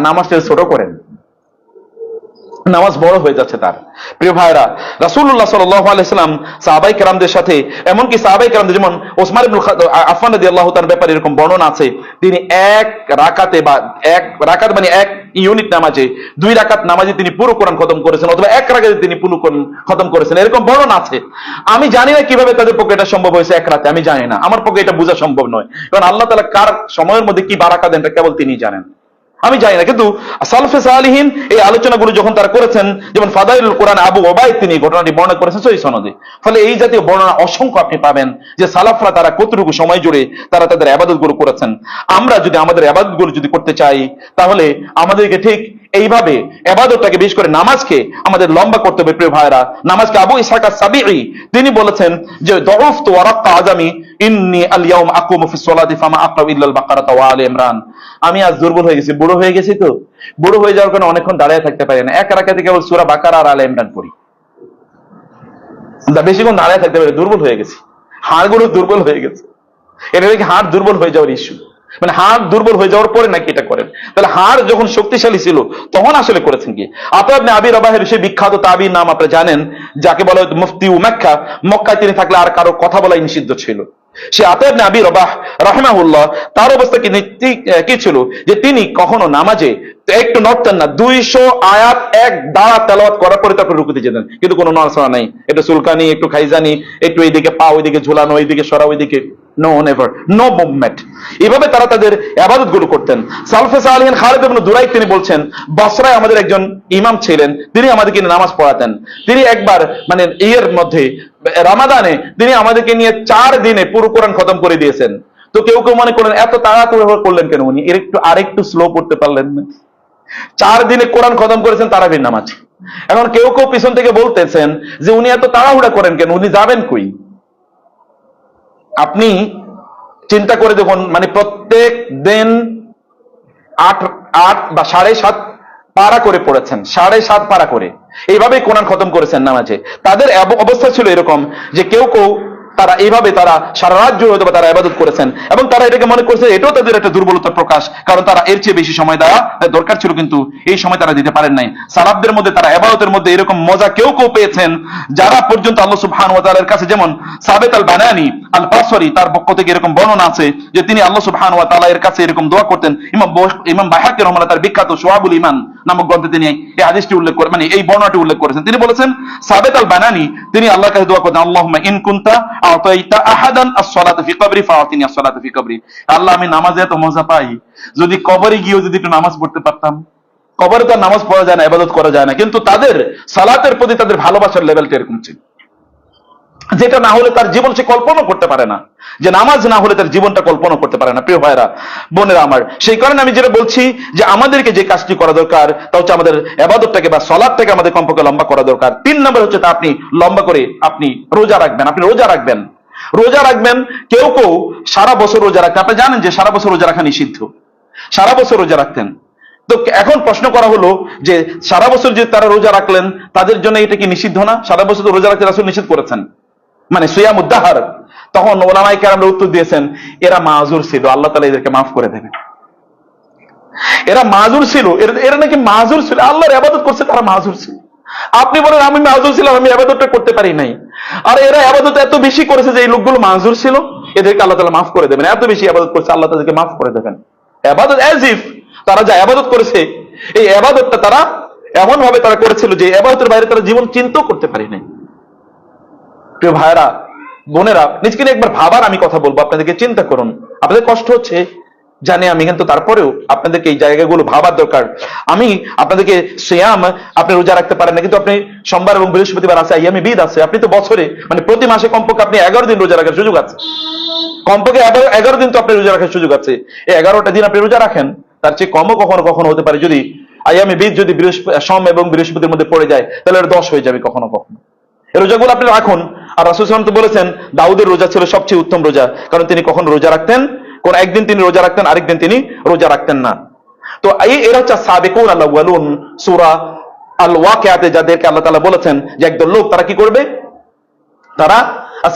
নামাজটা ছোট করেন, নামাজ বড় হয়ে যাচ্ছে তার। প্রিয় ভাইরা, রাসূলুল্লাহ সাল্লাল্লাহু আলাইহি ওয়াসাল্লাম সাহাবায়ে কেরামদের সাথে, এমনকি সাহাবায়ে কেরামদের যেমন ওসমান ইবনে আফফান রাদিয়াল্লাহু তাআলার ব্যাপারে এরকম বর্ণনা আছে, তিনি এক রাকাত মানে এক ইউনিট নামাজে 2 রাকাত নামাজে তিনি পুরো কোরআন খতম করেছেন, অথবা 1 রাকাতে তিনি পুরো কোরআন খতম করেছেন, এরকম বর্ণনা আছে। আমি জানি না কিভাবে তাদের পক্ষে এটা সম্ভব হয়েছে এক রাতে, আমি জানি না, আমার পক্ষে এটা বোঝা সম্ভব নয়, কারণ আল্লাহ তাআলা কার সময়ের মধ্যে কি বারাকা দেন এটা কেবল তিনিই জানেন। আমি জানি না, কিন্তু সালফে সালিহিন এই আলোচনাগুলো যখন তারা করেছেন, যেমন ফাদাইলুল কোরআন আবু ওবাইদ তিনি ঘটনাটি বর্ণনা করেছেন সহিহ সনদে। ফলে এই জাতীয় বর্ণনা অসংখ্য আপনি পাবেন যে সালাফরা তারা কতটুকু সময় জুড়ে তারা তাদের ইবাদতগুলো করেছেন। আমরা যদি আমাদের ইবাদতগুলো যদি করতে চাই, তাহলে আমাদেরকে ঠিক এইভাবে ইবাদতটাকে, বিশেষ করে নামাজকে আমাদের লম্বা করতে হবে প্রিয় ভাইরা। নামাজকে আবু ইসহাক আস-সাবিঈ তিনি বলেছেন যে দউফতু ওয়া রাক্কা আজামি ইন্নী আল ইয়াউম আকুমু ফিস সালাতি ফামা আকরাউ ইল্লা আল বাকারাতা ওয়া আলি ইমরান। আমি আজ দুর্বল হয়ে গেছি, বুড়ো হয়ে গেছি, তো বুড়ো হয়ে যাওয়ার কারণে অনেকক্ষণ দাঁড়িয়ে থাকতে পারি না, এক রাকাতে কেবল সূরা বাকারা আর আলে ইমরান পড়ি, বেশিক্ষণ দাঁড়িয়ে থাকতে পারি, দুর্বল হয়ে গেছি, হাড়গুলো দুর্বল হয়ে গেছে। এটা নাকি হাড় দুর্বল হয়ে যাওয়ার ইস্যু, মানে হাড় দুর্বল হয়ে যাওয়ার পরে নাকি এটা করেন। তাহলে হাড় যখন শক্তিশালী ছিল তখন আসলে করেছেন কি? আতা ইবনে আবি রাবাহের সেই বিখ্যাত তাবিঈ নাম আপনারা জানেন, যাকে বলা হয় মুফতি উ মক্কা। মক্কায় তিনি থাকলে আর কারো কথা বলাই নিষিদ্ধ ছিল। সে আতা ইবনে আবি রাবাহ রাহিমাহুল্লাহ, তার অবস্থা কি ছিল যে তিনি কখনো নামাজে একটু নড়তেন না, 200 আয়াত এক দাঁড়া তেলাওয়াত করার পরে তারপরে রুকুতে যেতেন, কিন্তু কোনো নড়াচড়া নাই, একটু চুলকানি, একটু খাইজানি, একটু এইদিকে পা ওইদিকে ঝুলানো, ওইদিকে সরা, ওইদিকে নো, নেভার, নো মুভমেন্ট। এভাবে তারা তাদের ইবাদত গুলো করতেন। সালফে সালিহিন খালিদ ইবনে দুরাইক তিনি বলছেন, বসরায় আমাদের একজন ইমাম ছিলেন, তিনি আমাদেরকে নামাজ পড়াতেন। তিনি একবার মানে ইয়ের মধ্যে রমাদানে তিনি আমাদেরকে নিয়ে 4 দিনে পুরো কোরআন খতম করে দিয়েছেন। তো কেউ কেউ মনে করেন এত তাড়াতাড়ি করলেন কেন উনি, আরেকটু স্লো পড়তে পারলেন না? 4 দিনে কোরআন খতম করেছেন তারাবির নামাজ। এখন কেউ কেউ পিছন থেকে বলতেছেন যে উনি এত তাড়াহুড়া করেন কেন, উনি যাবেন কই? আপনি চিন্তা করে দেখুন, মানে প্রত্যেক দিন 8 বা 7.5 পারা করে পড়েছেন, 7.5 পারা করে এইভাবেই কোরআন খতম করেছেন নামাজে। তাদের অবস্থা ছিল এরকম যে কেউ কেউ তারা এইভাবে তারা সারা রাত জুড়ে হয়তো তারা ইবাদত করেছেন, এবং তারা এটাকে মনে করছে এটাও তাদের একটা দুর্বলতার প্রকাশ, কারণ তারা এর চেয়ে বেশি সময় দেওয়া দরকার ছিল, কিন্তু এই সময় তারা দিতে পারেন নাই। সালাফদের মধ্যে তারা ইবাদতের মধ্যে এরকম মজা কেউ কেউ পেয়েছেন, যারা পর্যন্ত আল্লাহ সুবহানাহু ওয়া তাআলার কাছে, যেমন সাবিত আল বানানি আল বাসরি, তার পক্ষ থেকে এরকম বর্ণনা আছে যে তিনি আল্লাহ সুবহানাহু ওয়া তাআলা এর কাছে এরকম দোয়া করতেন। ইমাম বাইহাকী রাহিমাহুল্লাহ তার বিখ্যাত শুআবুল ঈমান নামক গ্রন্থে তিনি এই হাদিসটি উল্লেখ করে, মানে এই বর্ণনাটি উল্লেখ করেছেন। তিনি বলেছেন সাবিত আল বানানি তিনি আল্লাহর কাছে দোয়া করতেন, আল্লাহুম্মা ইন কুনতা আতাইতা আহাদান আস-সালাতা ফি কবরি ফাআতিনি আস-সালাতা ফি কবরি। আল্লাহ, আমি নামাজে এত মজা পাই, যদি কবরে গিয়েও যদি একটু নামাজ পড়তে পারতাম। কবরে তো নামাজ পড়া যায় না, ইবাদত করা যায় না, কিন্তু তাদের সালাতের প্রতি তাদের ভালোবাসার লেভেলটা এরকম ছিল, যেটা না হলে তার জীবন সে কল্পনা করতে পারে না, যে নামাজ না হলে তার জীবনটা কল্পনা করতে পারে না। প্রিয় ভাইরা, বোনেরা আমার, সেই কারণে আমি যেটা বলছি যে আমাদেরকে যে কাজটি করা দরকার তা হচ্ছে আমাদের ইবাদতটাকে বা সালাতটাকে আমাদের কমপক্ষে লম্বা করা দরকার। 3 নম্বর হচ্ছে তা আপনি লম্বা করে আপনি রোজা রাখবেন। আপনি রোজা রাখবেন, রোজা রাখবেন। কেউ কেউ সারা বছর রোজা রাখতেন, আপনি জানেন যে সারা বছর রোজা রাখা নিষিদ্ধ, সারা বছর রোজা রাখতেন। তো এখন প্রশ্ন করা হলো যে সারা বছর যে তারা রোজা রাখলেন তাদের জন্য এটা কি নিষিদ্ধ না? সারা বছর তো রোজা রাখতে রাসূল নিষেধ করেছেন, মানে সিয়ামুদ দাহর। তখন ওলামায়ে কেরামরা উত্তর দিয়েছেন এরা মাযুর ছিল, আল্লাহ তাআলা এদেরকে মাফ করে দেবেন। এরা মাযুর ছিল, এরা নাকি মাযুর ছিল, আল্লাহর ইবাদত করছে, তারা মাযুর ছিল। আপনি বলেন আমি মাযুর ছিলাম, আমি ইবাদতটা করতে পারি নাই, আর এরা ইবাদত এত বেশি করেছে যে এই লোকগুলো মাযুর ছিল, এদেরকে আল্লাহ তাআলা মাফ করে দেবেন। এত বেশি ইবাদত করছে, আল্লাহ তাদেরকে মাফ করে দেবেন। ইবাদত অ্যাজ ইফ তারা যা ইবাদত করেছে, এই ইবাদতটা তারা এমন ভাবে তারা করেছিল যে ইবাদতের বাইরে তারা জীবন চিন্তাও করতে পারে নাই। প্রিয় ভাইরা, বোনেরা, নিজকে নিয়ে একবার ভাবার আমি কথা বলবো, আপনাদেরকে চিন্তা করুন। আপনাদের কষ্ট হচ্ছে জানি আমি, কিন্তু তারপরেও আপনাদেরকে এই জায়গাগুলো ভাবার দরকার। আমি আপনাদেরকে সিয়াম, আপনি রোজা রাখতে পারেন না, কিন্তু আপনি সোমবার এবং বৃহস্পতিবার আছে, আইয়ামে বিদ আছে, আপনি তো বছরে মানে প্রতি মাসে কমপক্ষে আপনি 11 দিন রোজা রাখার সুযোগ আছে, কমপক্ষে 11 দিন তো আপনি রোজা রাখার সুযোগ আছে। এই 11টা দিন আপনি রোজা রাখেন, তার চেয়ে কমও কখনো কখনো হতে পারে। যদি আইয়ামে বিদ যদি সোম এবং বৃহস্পতির মধ্যে পড়ে যায়, তাহলে এটা 10 হয়ে যাবে কখনো কখনো। এই রোজাগুলো আপনি রাখুন। আর রাসূল সাল্লাল্লাহু আলাইহি ওয়াসাল্লাম তো বলেছেন দাউদের রোজা ছিল সবচেয়ে উত্তম রোজা, কারণ তিনি কখন রোজা রাখতেন, কোন একদিন তিনি রোজা রাখতেন, আরেকদিন তিনি রোজা রাখতেন না। তো এরা হচ্ছে সাবিকুন আল আউয়ালুন। সূরা আল ওয়াকিয়াতে যাদেরকে আল্লাহ তাআলা বলেছেন যে একদল লোক তারা কি করবে, তারা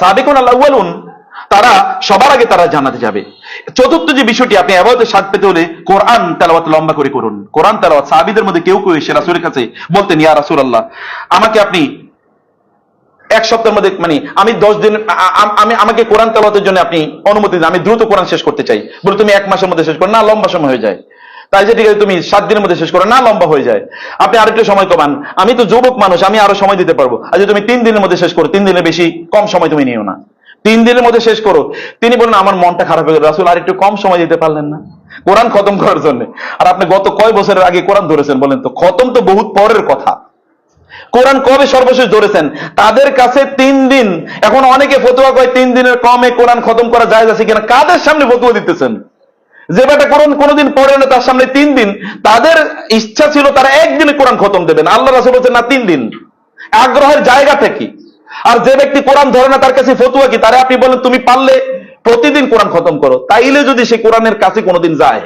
সাবিকুন আল আউয়ালুন, তারা সবার আগে তারা জান্নাতে যাবে। চতুর্থ যে বিষয়টি, আপনি ইবাদতের স্বাদ পেতে হলে কোরআন তেলাওয়াত লম্বা করে করুন। কোরআন তেলাওয়াত, সাহাবীদের মধ্যে কেউ কেউ এসে রাসূলের কাছে বলতেন, ইয়া রাসূলুল্লাহ, আমাকে আপনি 1 সপ্তাহের মধ্যে, মানে আমি 10 দিন, আমাকে কোরআন তেলাওয়াতের জন্য আপনি অনুমতি দিন, আমি দ্রুত কোরআন শেষ করতে চাই। বলে তুমি 1 মাসের মধ্যে শেষ করো না, লম্বা সময় হয়ে যায়। তাই যে ঠিক আছে তুমি 7 দিনের মধ্যে শেষ করো না, লম্বা হয়ে যায়। আপনি আরেকটু সময় কমান, আমি তো যুবক মানুষ, আমি আরো সময় দিতে পারবো। আজ তুমি 3 দিনের মধ্যে শেষ করো, 3 দিনের বেশি কম সময় তুমি নিও না, 3 দিনের মধ্যে শেষ করো। তিনি বললেন আমার মনটা খারাপ হয়ে গেল, রাসূল আর একটু কম সময় দিতে পারলেন না? কোরআন খতম করার জন্য। আর আপনি গত কয় বছরের আগে কোরআন ধরেছেন বলেন তো? খতম তো বহুত পরের কথা। কোরআন কবে সর্বশেষ ধরেছেন? তাদের কাছে 3 দিন। এখন অনেকে ফতোয়া কয় 3 দিনের কমে কোরআন খতম করা জায়েজ আছে কিনা। কাদের সামনে ফতোয়া দিতেছেন? যে বেটা কোরআন কোনোদিন পড়ে না তার সামনে 3 দিন। তাদের ইচ্ছা ছিল তারা একদিনে কোরআন খতম দেবেন, আল্লাহ রাসূল বলছেন না 3 দিন। আগ্রহের জায়গাটা কি? আর যে ব্যক্তি কোরআন ধরে না তার কাছে ফতোয়া কি? তারে আপনি বলেন তুমি পারলে প্রতিদিন কোরআন খতম করো, তাইলে যদি সে কোরআনের কাছে কোনোদিন যায়।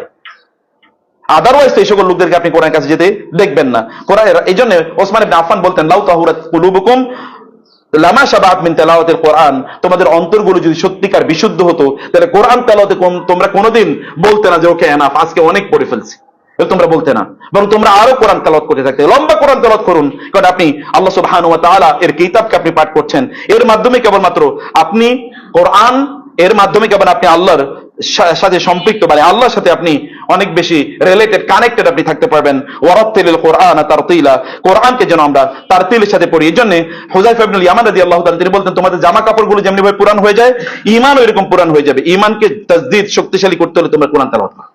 আদারওয়াইজ এই সকল লোকদেরকে আপনি কোরআনের কাছে যেতে দেখবেন না। কোরআন এই জন্য ওসমান ইবনে আফফান বলতেন লাউ তাহুরাত কুলুবুকুম লামা শাবাআত মিন তিলাওয়াতিল কোরআন, তোমাদের অন্তরগুলো যদি সত্যিকার বিশুদ্ধ হতো তাহলে কোরআন তেলাওয়াতে তোমরা কোনোদিন বলতে না যে ওকে এনাফ, আজকে অনেক পড়ে ফেলছি, তোমরা বলতে না, বরং তোমরা আরো কোরআন তেলাওয়াত করতে থাকতে। লম্বা কোরআন তেলাওয়াত করুন, কারণ আপনি আল্লাহ সুবহানাহু ওয়া তাআলা এর কিতাবকে আপনি পাঠ করছেন। এর মাধ্যমে কেবলমাত্র আপনি কোরআন, এর মাধ্যমে কেবল আপনি আল্লাহর সাথে সম্পৃক্ত, মানে আল্লাহর সাথে আপনি অনেক বেশি রিলেটেড, কানেক্টেড আপনি থাকতে পারবেন। ওয়ারাত্তিলিল কোরআন তারতিলা, কোরআনকে যেন আমরা তারতিলের সাথে পড়ি। এজন্য হুযায়ফা ইবনুল ইয়ামান রাদিয়াল্লাহু তাআলা তিনি বলতেন তোমাদের জামা কাপড়গুলো যেমনি ভাবে পুরান হয়ে যায়, ঈমানও এরকম পুরান হয়ে যাবে। ঈমানকে তাসদীদ, শক্তিশালী করতে হলে তোমরা কোরআন তেলাওয়াত করো।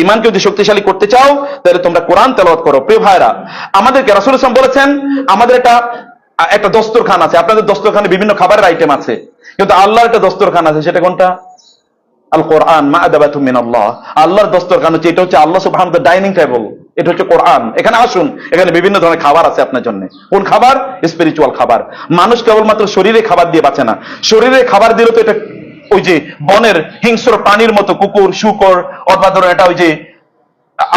ঈমানকে যদি শক্তিশালী করতে চাও তাহলে তোমরা কোরআন তেলাওয়াত করো। প্রিয় ভাইরা, আমাদেরকে রাসূল সাল্লাল্লাহু আলাইহি ওয়াসাল্লাম বলেছেন আমাদের একটা দস্তরখান আছে। আপনাদের দস্তরখানে বিভিন্ন খাবারের আইটেম আছে, কিন্তু আল্লাহর একটা দস্তরখান আছে। সেটা কোনটা? আল কোরআন মা'দাবাতুম মিনাল্লাহ। আল্লাহর দস্তরখান হচ্ছে, এটা হচ্ছে আল্লাহ সুবহানাহু ওয়া তাআলার ডাইনিং টেবিল। এটা হচ্ছে কোরআন। এখানে আসুন, এখানে বিভিন্ন ধরনের খাবার আছে আপনার জন্য। কোন খাবার? স্পিরিচুয়াল খাবার। মানুষ কেবলমাত্র শরীরে খাবার দিয়ে বাঁচে না। শরীরে খাবার দিলে তো এটা ওই যে বনের হিংস্র প্রাণীর মতো, কুকুর, শূকর, অথবা ধরুন এটা ওই যে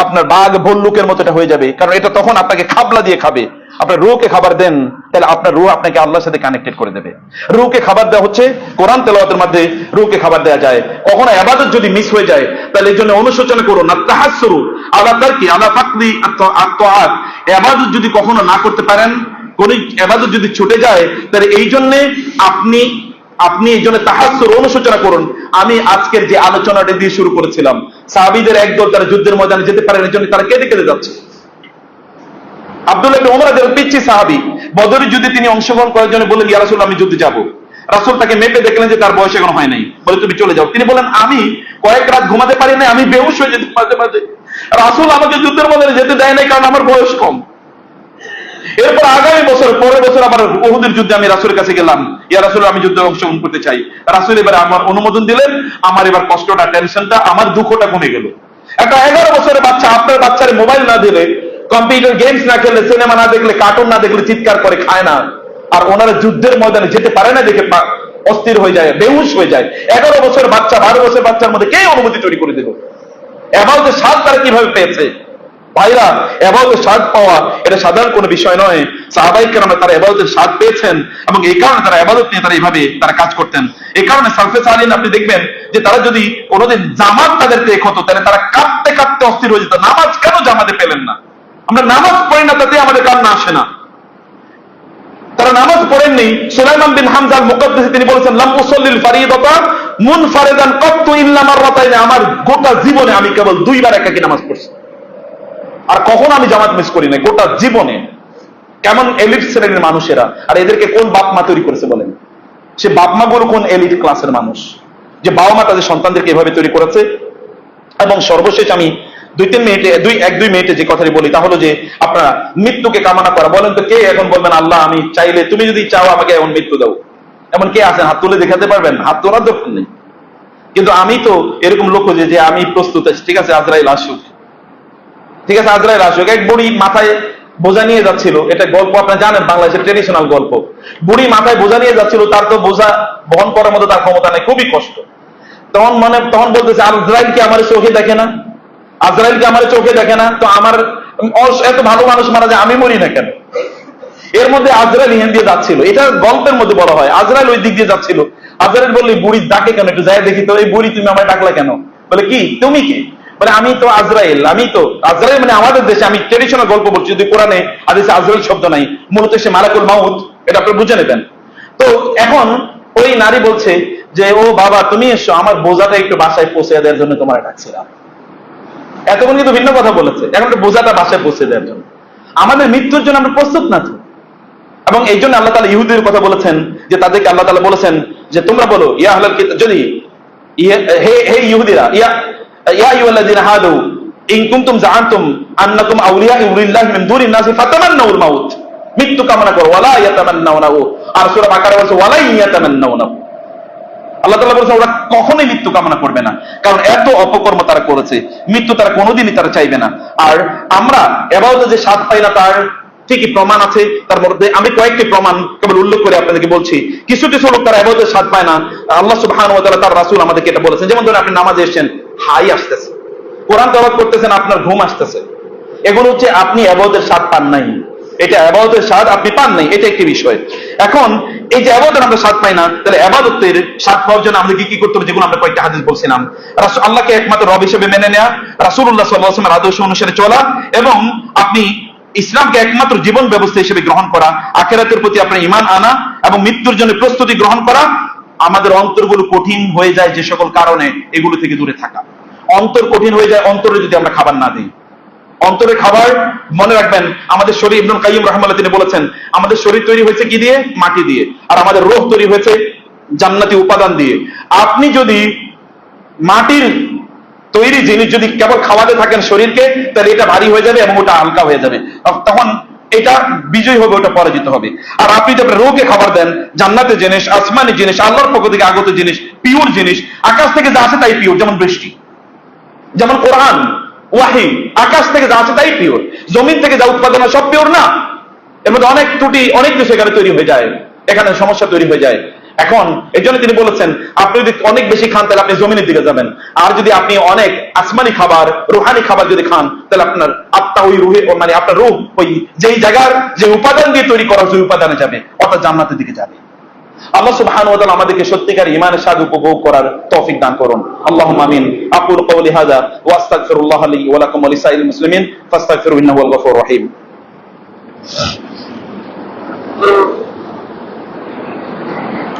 আপনার বাঘ, ভল্লুকের মতো এটা হয়ে যাবে, কারণ এটা তখন আপনাকে খাবলা দিয়ে খাবে। আপনার রুহকে খাবার দেন, তাহলে আপনার রুহ আপনাকে আল্লাহর সাথে কানেক্টেড করে দেবে। রুহকে খাবার দেওয়া হচ্ছে কোরআন তেলাওয়াতের মধ্যে, রুহকে খাবার দেওয়া যায়। কখনো ইবাদত যদি মিস হয়ে যায় তাহলে এর জন্য অনুশোচনা করুন না, তাহাসসুরু আলা তারকি আলা ফাকদি আত-তাআত। ইবাদত যদি কখনো না করতে পারেন, কোন ইবাদত যদি ছুটে যায়, তাহলে এই জন্য আপনি এই জন্য তাহাসসুর, অনুশোচনা করুন। আমি আজকের যে আলোচনাটা দিয়ে শুরু করেছিলাম, সাহাবীদের একদল তারা যুদ্ধের ময়দানে যেতে পারেন, এর জন্য তারা কেঁদে কেঁদে যাচ্ছে। আব্দুল্লাহ ইবনে উমর রাদিয়াল্লাহু আনহু পিচ্চি সাহাবী, বদরের যুদ্ধে তিনি অংশগ্রহণ করার জন্য বললেন ইয়া রাসূলুল্লাহ আমি যুদ্ধে যাব। রাসূল তাকে মেপে দেখলেন যে তার বয়স এখন হয় নাই, বলে তুমি চলে যাও। তিনি বলেন আমি কয়েক রাত ঘুমাতে পারি না, আমি বেহুশ হয়ে যেতে মাঝে মাঝে। রাসূল আমাকে যুদ্ধের ময়দানে যেতে দেয় নাই কারণ আমার বয়স কম। এরপর আগামী বছর, পরের বছর আবার উহুদের যুদ্ধে আমি রাসূলের কাছে গেলাম, ইয়া রাসূলুল্লাহ আমি যুদ্ধে অংশগ্রহণ করতে চাই। রাসূল এবার আমার অনুমোদন দিলেন। আমার এবার কষ্টটা, টেনশনটা, আমার দুঃখটা কমে গেল। একটা 11 বছরের বাচ্চা আপনার বাচ্চারে মোবাইল না দিলে, কম্পিউটার গেমস না খেললে, সিনেমা না দেখলে, কার্টুন না দেখলে চিৎকার করে খায় না। আর ওনারা যুদ্ধের ময়দানে যেতে পারে না দেখে অস্থির হয়ে যায়, বেহুশ হয়ে যায়। 11 বছরের বাচ্চা, 12 বছরের বাচ্চার মধ্যে কে অনুমতি তৈরি করে দিল? এবাউটের স্বাদ তারা কিভাবে পেয়েছে? ভাইরা, এবাউটের স্বাদ পাওয়া এটা সাধারণ কোনো বিষয় নয়। সাহাবায়ে কেরাম তারা এবাউটের স্বাদ পেয়েছেন এবং এই কারণে তারা এবাদত নিয়ে তারা এইভাবে তারা কাজ করতেন। এই কারণে সালফে সালিহিন আপনি দেখবেন যে তারা যদি কোনোদিন জামাত তাদের টেক হতো, তাহলে তারা কাঁদতে কাঁদতে অস্থির হয়ে যেত, নামাজ কেন জামাতে পেলেন না? আমরা নামাজ পড়ি না, তাতে আমাদের কান্না আসে না। তারা নামাজ পড়েননি। সুলাইমান বিন হামজা আল মুকাদ্দিসি তিনি বলেছেন লাম উসাল্লিল ফারিদাতা মুনফারিদান কাত্তু ইল্লা মাররাতাইন। আমার গোটা জীবনে আমি কেবল 2 বার একাকী নামাজ পড়ছি, আর কখনো আমি জামাত মিস করি না গোটা জীবনে। কেমন এলিট শ্রেণীর মানুষেরা! আর এদেরকে কোন বাপ মা তৈরি করেছে বলেন? সে বাপ মা গুলো কোন এলিট ক্লাসের মানুষ, যে বাবা মা তাদের সন্তানদেরকে এভাবে তৈরি করেছে। এবং সর্বশেষ আমি 1-2 মিনিটে যে কথাটি বলি তা হলো যে আপনারা মৃত্যুকে কামনা করা। বলেন তো কে এখন বলবেন আল্লাহ আমি চাইলে, তুমি যদি চাও আমাকে এমন মৃত্যু দাও? এমন কে আছেন? হাত তুলে দেখাতে পারবেন? হাত তোলার দরকার নেই। কিন্তু আমি তো এরকম লোক যে আমি প্রস্তুত আছি, ঠিক আছে আজরাইল আসুক, ঠিক আছে আজরাইল আসুক। এক বুড়ি মাথায় বোঝা নিয়ে যাচ্ছিল, এটা গল্প আপনারা জানেন, বাংলাদেশের ট্রেডিশনাল গল্প। বুড়ি মাথায় বোঝা নিয়ে যাচ্ছিল, তার তো বোঝা বহন করার মতো তার ক্ষমতা নেই, খুবই কষ্ট। তখন বলতেছে আজরাইল কি আমার চোখে দেখে না? আজরাইল কি আমার চোখে দেখে না? তো আমার এত ভালো মানুষ মারা যায়, আমি মরি না কেন? এর মধ্যে আজরাইল ইহান দিয়ে যাচ্ছিল, এটা গল্পের মধ্যে বলা হয়। আজরাইল ওই দিক দিয়ে যাচ্ছিল। আজরাইল বললি বুড়ি ডাকে কেন, একটু যাই দেখি তো। এই বুড়ি তুমি আমায় ডাকলা কেন? বলে কি তুমি কি? বলে আমি তো আজরাইল। আজরাইল মানে আমাদের দেশে, আমি ট্রেডিশনাল গল্প বলছি, যদি কোরআনে হাদিসে আজরাইল শব্দ নাই, মূলত সে মালাকুল মাউত, এটা আপনি বুঝে নেবেন। তো এখন ওই নারী বলছে যে ও বাবা তুমি এসো, আমার বোঝাটা একটু বাসায় পৌঁছে দেওয়ার জন্য তোমার ডাকছিলাম। এতক্ষণ কিন্তু ভিন্ন কথা বলেছে, এখন তো বোঝাটা বাসায় পৌঁছে দেওয়ার জন্য। আমাদের মৃত্যুর জন্য আমরা প্রস্তুত না তো। এবং এই জন্য আল্লাহ তাআলা ইহুদিদের কথা বলেছেন যে তাদেরকে আল্লাহ তাআলা বলেছেন যে তোমরা বলো ইয়া আহলাল কিতাব, যদি হে ইহুদিরা, ইয়া আইয়ুহাল্লাযীনা হাদু ইন কুনতুম যাআনতুম আন্নাকুম আউলিয়াউ লিল্লাহি মিন দুনিন নাসি ফাতামান্নাউল মাউত, মৃত্যু কামনা করো, ওয়ালা ইয়াতামান্নাউনাহু। আর সূরা বাকারা বলছে ওয়ালা ইয়াতামান্নাউনাহু, আল্লাহ তাআলা বলেছেন ওরা কখনোই মৃত্যু কামনা করবে না, কারণ এত অপকর্ম তারা করেছে, মৃত্যু তারা কোনোদিনই তারা চাইবে না। আর আমরা ইবাদতে যে স্বাদ পাই না তার ঠিকই প্রমাণ আছে, তার মধ্যে আমি কয়েকটি প্রমাণ কেবল উল্লেখ করে আপনাদেরকে বলছি। কিছু কিছু লোক তারা ইবাদতের স্বাদ পায় না, আল্লাহ সুবহানাহু ওয়া তাআলা তার রাসূল আমাদেরকে এটা বলেছেন। যেমন ধরুন আপনি নামাজে এসেছেন, হাই আসতেছে, কোরআন তেলাওয়াত করতেছেন, আপনার ঘুম আসতেছে, এগুলো হচ্ছে আপনি ইবাদতের স্বাদ পান নাই, এটা ইবাদতের স্বাদ আপনি পান নাই, এটা একটি বিষয়। এখন এই যে ইবাদতের আমরা স্বাদ পাই না, তাহলে ইবাদতের স্বাদ পাওয়ার জন্য আমাদের কি করতে হবে, যেগুলো আমরা কয়েকটা হাদিস বলছিলাম। আল্লাহকে একমাত্র রব হিসেবে মেনে নেওয়া, রাসূলুল্লাহ সাল্লাল্লাহু আলাইহি ওয়াসাল্লামের আদর্শ অনুসারে চলা, এবং আপনি ইসলামকে একমাত্র জীবন ব্যবস্থা হিসেবে গ্রহণ করা, আখিরাতের প্রতি আপনার ঈমান আনা এবং মৃত্যুর জন্য প্রস্তুতি গ্রহণ করা। আমাদের অন্তরগুলো কঠিন হয়ে যায় যে সকল কারণে, এগুলো থেকে দূরে থাকা। অন্তর কঠিন হয়ে যায় অন্তরে যদি আমরা খাবার না দিই। অন্তরের খাবার মনে রাখবেন, আমাদের শরীর, ইবনুল কাইয়্যিম রাহিমাহুল্লাহ তিনি বলেছেন, আমাদের শরীর তৈরি হয়েছে কি দিয়ে? মাটি দিয়ে। আর আমাদের রূহ তৈরি হয়েছে জান্নাতি উপাদান দিয়ে। আপনি যদি মাটির তৈরি জিনিস যদি কেবল খাওয়াতে থাকেন শরীরকে, তাহলে এটা ভারী হয়ে যাবে এবং ওটা হালকা হয়ে যাবে, তখন এটা বিজয় হবে, ওটা পরাজিত হবে। আর আপনি যদি আপনার রূহকে খাবার দেন, জান্নাতের জিনিস, আসমানি জিনিস, আল্লাহর পক্ষ থেকে আগত জিনিস, পিওর জিনিস, আকাশ থেকে যা আসে তাই পিওর, যেমন বৃষ্টি, যেমন কোরআন, ওয়াহি, আকাশ থেকে যা আছে তাই পিওর। জমিন থেকে যা উৎপাদন হয় সব পিওর না, এর মধ্যে অনেক ত্রুটি, অনেক কিছু এখানে তৈরি হয়ে যায়, এখানে সমস্যা তৈরি হয়ে যায়। এখন এই জন্য তিনি বলেছেন, আপনি যদি অনেক বেশি খান তাহলে আপনি জমিনের দিকে যাবেন, আর যদি আপনি অনেক আসমানি খাবার, রুহানি খাবার যদি খান, তাহলে আপনার আত্মা ওই রুহে, মানে আপনার রূহ ওই যেই জায়গার যে উপাদান দিয়ে তৈরি করা হয়েছে উপাদানে যাবে, অর্থাৎ জান্নাতের দিকে যাবে। আল্লাহ সুবহানাহু ওয়া তাআলা আমাদেরকে সত্যিকার ঈমানের স্বাদ উপভোগ করার তৌফিক দান করুন। আল্লাহুম্মা আমিন। আকুলু কওলি হাযা ওয়া আস্তাগফিরুল্লাহ লি ওয়া লাকুম ওয়া লিসাইরিল মুসলিমিন ফাস্তাগফিরুহু ইন্নাহু হুয়াল গফুরুর রহিম।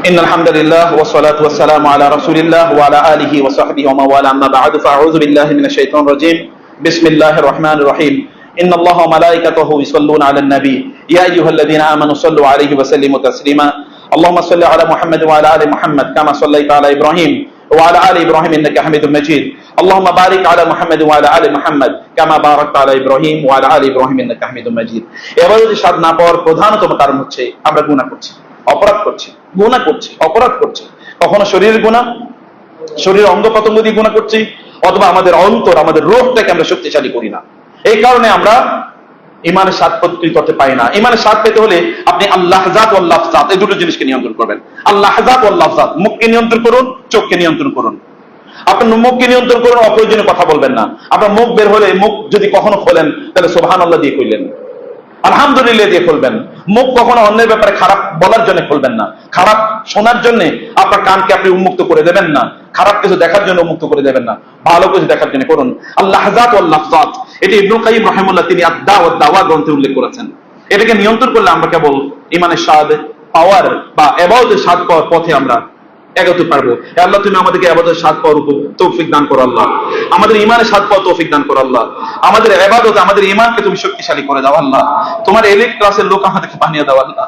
ইন্নাল হামদালিল্লাহ ওয়াস সালাতু ওয়াস সালামু আলা রাসূলিল্লাহ ওয়া আলা আলিহি ওয়া সাহবিহি ওয়া মাওয়ালা, আম্মা বা'দু, ফাআউযু বিল্লাহি মিনাশ শাইতানির রাজীম। বিসমিল্লাহির রহমানির রহিম। ইন্নাল্লাহা ওয়া মালাইকাতাহু ইউসাল্লুনা আলান নবী ইয়া আইয়ুহাল্লাযীনা আমানু সাল্লু আলাইহি ওয়া সাল্লিমু তাসলিমা। اللهم صل على محمد وعلى ال محمد كما صليت على ابراهيم وعلى ال ابراهيم انك حميد مجيد. اللهم بارك على محمد وعلى ال محمد كما باركت على ابراهيم وعلى ال ابراهيم انك حميد مجيد. এবার যদি স্বাদ না পাওয়ার প্রধানতম কারণ হচ্ছে আমরা গুনাহ করছি, অপরাধ করছি, গুনাহ করছি, অপরাধ করছি। কখনো শরীরের গুনাহ, শরীরের অঙ্গ প্রত্যঙ্গ দিয়ে গুনাহ করছি, অথবা আমাদের অন্তর, আমাদের রূহটাকে আমরা শক্তিশালী করি না। এই কারণে আমরা ইমানের স্বাদ প্রত্যয় করতে পারি না। ইমানের স্বাদ পেতে হলে আপনি আল্লাহ জাত ও লাফজাত, এই দুটো জিনিসকে নিয়ন্ত্রণ করবেন। আল্লাহ জাত ও লাফজাত, মুখকে নিয়ন্ত্রণ করুন, চোখকে নিয়ন্ত্রণ করুন। আপনার মুখকে নিয়ন্ত্রণ করুন, অপ্রয়োজনীয় কথা বলবেন না। আপনার মুখ বের হলে, মুখ যদি কখনো খোলেন, তাহলে সুবহানাল্লাহ দিয়ে খুললেন, আলহামদুলিল্লাহ দিয়ে খুলবেন। মুখ কখনো অন্যের ব্যাপারে খারাপ বলার জন্য খুলবেন না, খারাপ শোনার জন্য আপনার কানকে আপনি উন্মুক্ত করে দেবেন না, খারাপ কিছু দেখার জন্য উন্মুক্ত করে দেবেন না, ভালো কিছু দেখার জন্য করুন। আল্লাহ জাত ওয়াল লাফজাত, এটি ইবনুল কাইয়্যিম রাহিমাহুল্লাহ তিনি আদ-দা ওয়াদ দাওয়া গ্রন্থে উল্লেখ করেছেন। এটাকে নিয়ন্ত্রণ করলে আমরা কেবল ইমানের স্বাদ পাওয়ার বা ইবাদতের স্বাদ পাওয়ার পথে আমরা এগোতে পারবো। আল্লাহ তুমি আমাদেরকে ইবাদতের স্বাদ পাওয়ার তৌফিক দান করো আল্লাহ, আমাদের ঈমানের স্বাদ পাওয়ার তৌফিক দান করো আল্লাহ, আমাদের ইবাদত, আমাদের ঈমানকে তুমি শক্তিশালী করে দাও আল্লাহ, তোমার এলিট ক্লাসের লোক আমাদেরকে বানিয়ে দাও আল্লাহ।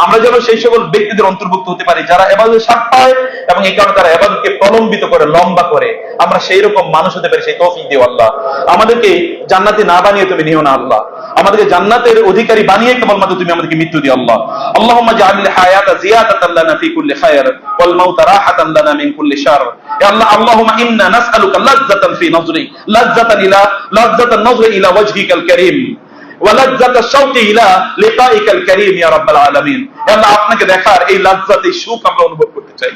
আমরা যেন সেই সকল ব্যক্তিদের অন্তর্ভুক্ত হতে পারি যারা ইবাদতের স্বাদ পায় এবং এই কারণে তারা ইবাদতকে প্রলম্বিত করে, লম্বা করে। আমরা সেই রকম মানুষ হতে পারি, সেই তৌফিক দিও আল্লাহ। আমাদেরকে জান্নাতে না বানিয়ে তুমি নিও না আল্লাহ, আমাদেরকে জান্নাতের অধিকারী বানিয়ে কেবলমাত্র তুমি আমাদেরকে মৃত্যু দিও আল্লাহ। আল্লাহুম্মা জাআলিল হায়াতা জিয়াদাতান লানা ফি কুল্লি খায়র ওয়াল মাউতা রাহাতান লানা মিন কুল্লি শার। ইয়া আল্লাহ, আল্লাহুম্মা ইন্না নাসআলুকা লাজ্জাতান ফি নজরি, লাজ্জাতান নজরি ইলা ওয়াজহিকাল কারীম ওয়া লাজ্জাতাশ শাওকি ইলা লিকাইকাল কারীম ইয়া রাব্বাল আলামিন। ইয়া আল্লাহ, আপনাকে দেখার এই লাজ্জাত, এই সুখ আমরা অনুভব করতে চাই।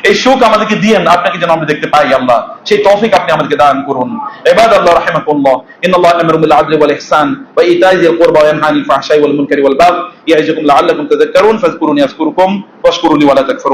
এই সুখ আমাদেরকে দিয়েন, আপনাকে যেন আমরা দেখতে পাই আল্লাহ, সেই তৌফিক আপনি আমাদেরকে দান করুন। ইবাদাল্লাহ রাহিমাকুল্লাহ, ইন্নাল্লাহা ইয়া'মুরু বিল আদলি ওয়াল ইহসান ওয়া ইতা'i যিল কুরবা ওয়া ইয়ানহা আনিল ফাহশাই ওয়াল মুনকারি ওয়াল বাগই ইয়া'iযুকুম লা'আল্লাকুম তাযাক্কারুন ফাযকুরুনি আযকুরুকুম ওয়াশকুরু লি ওয়া লা তাকফুরুন।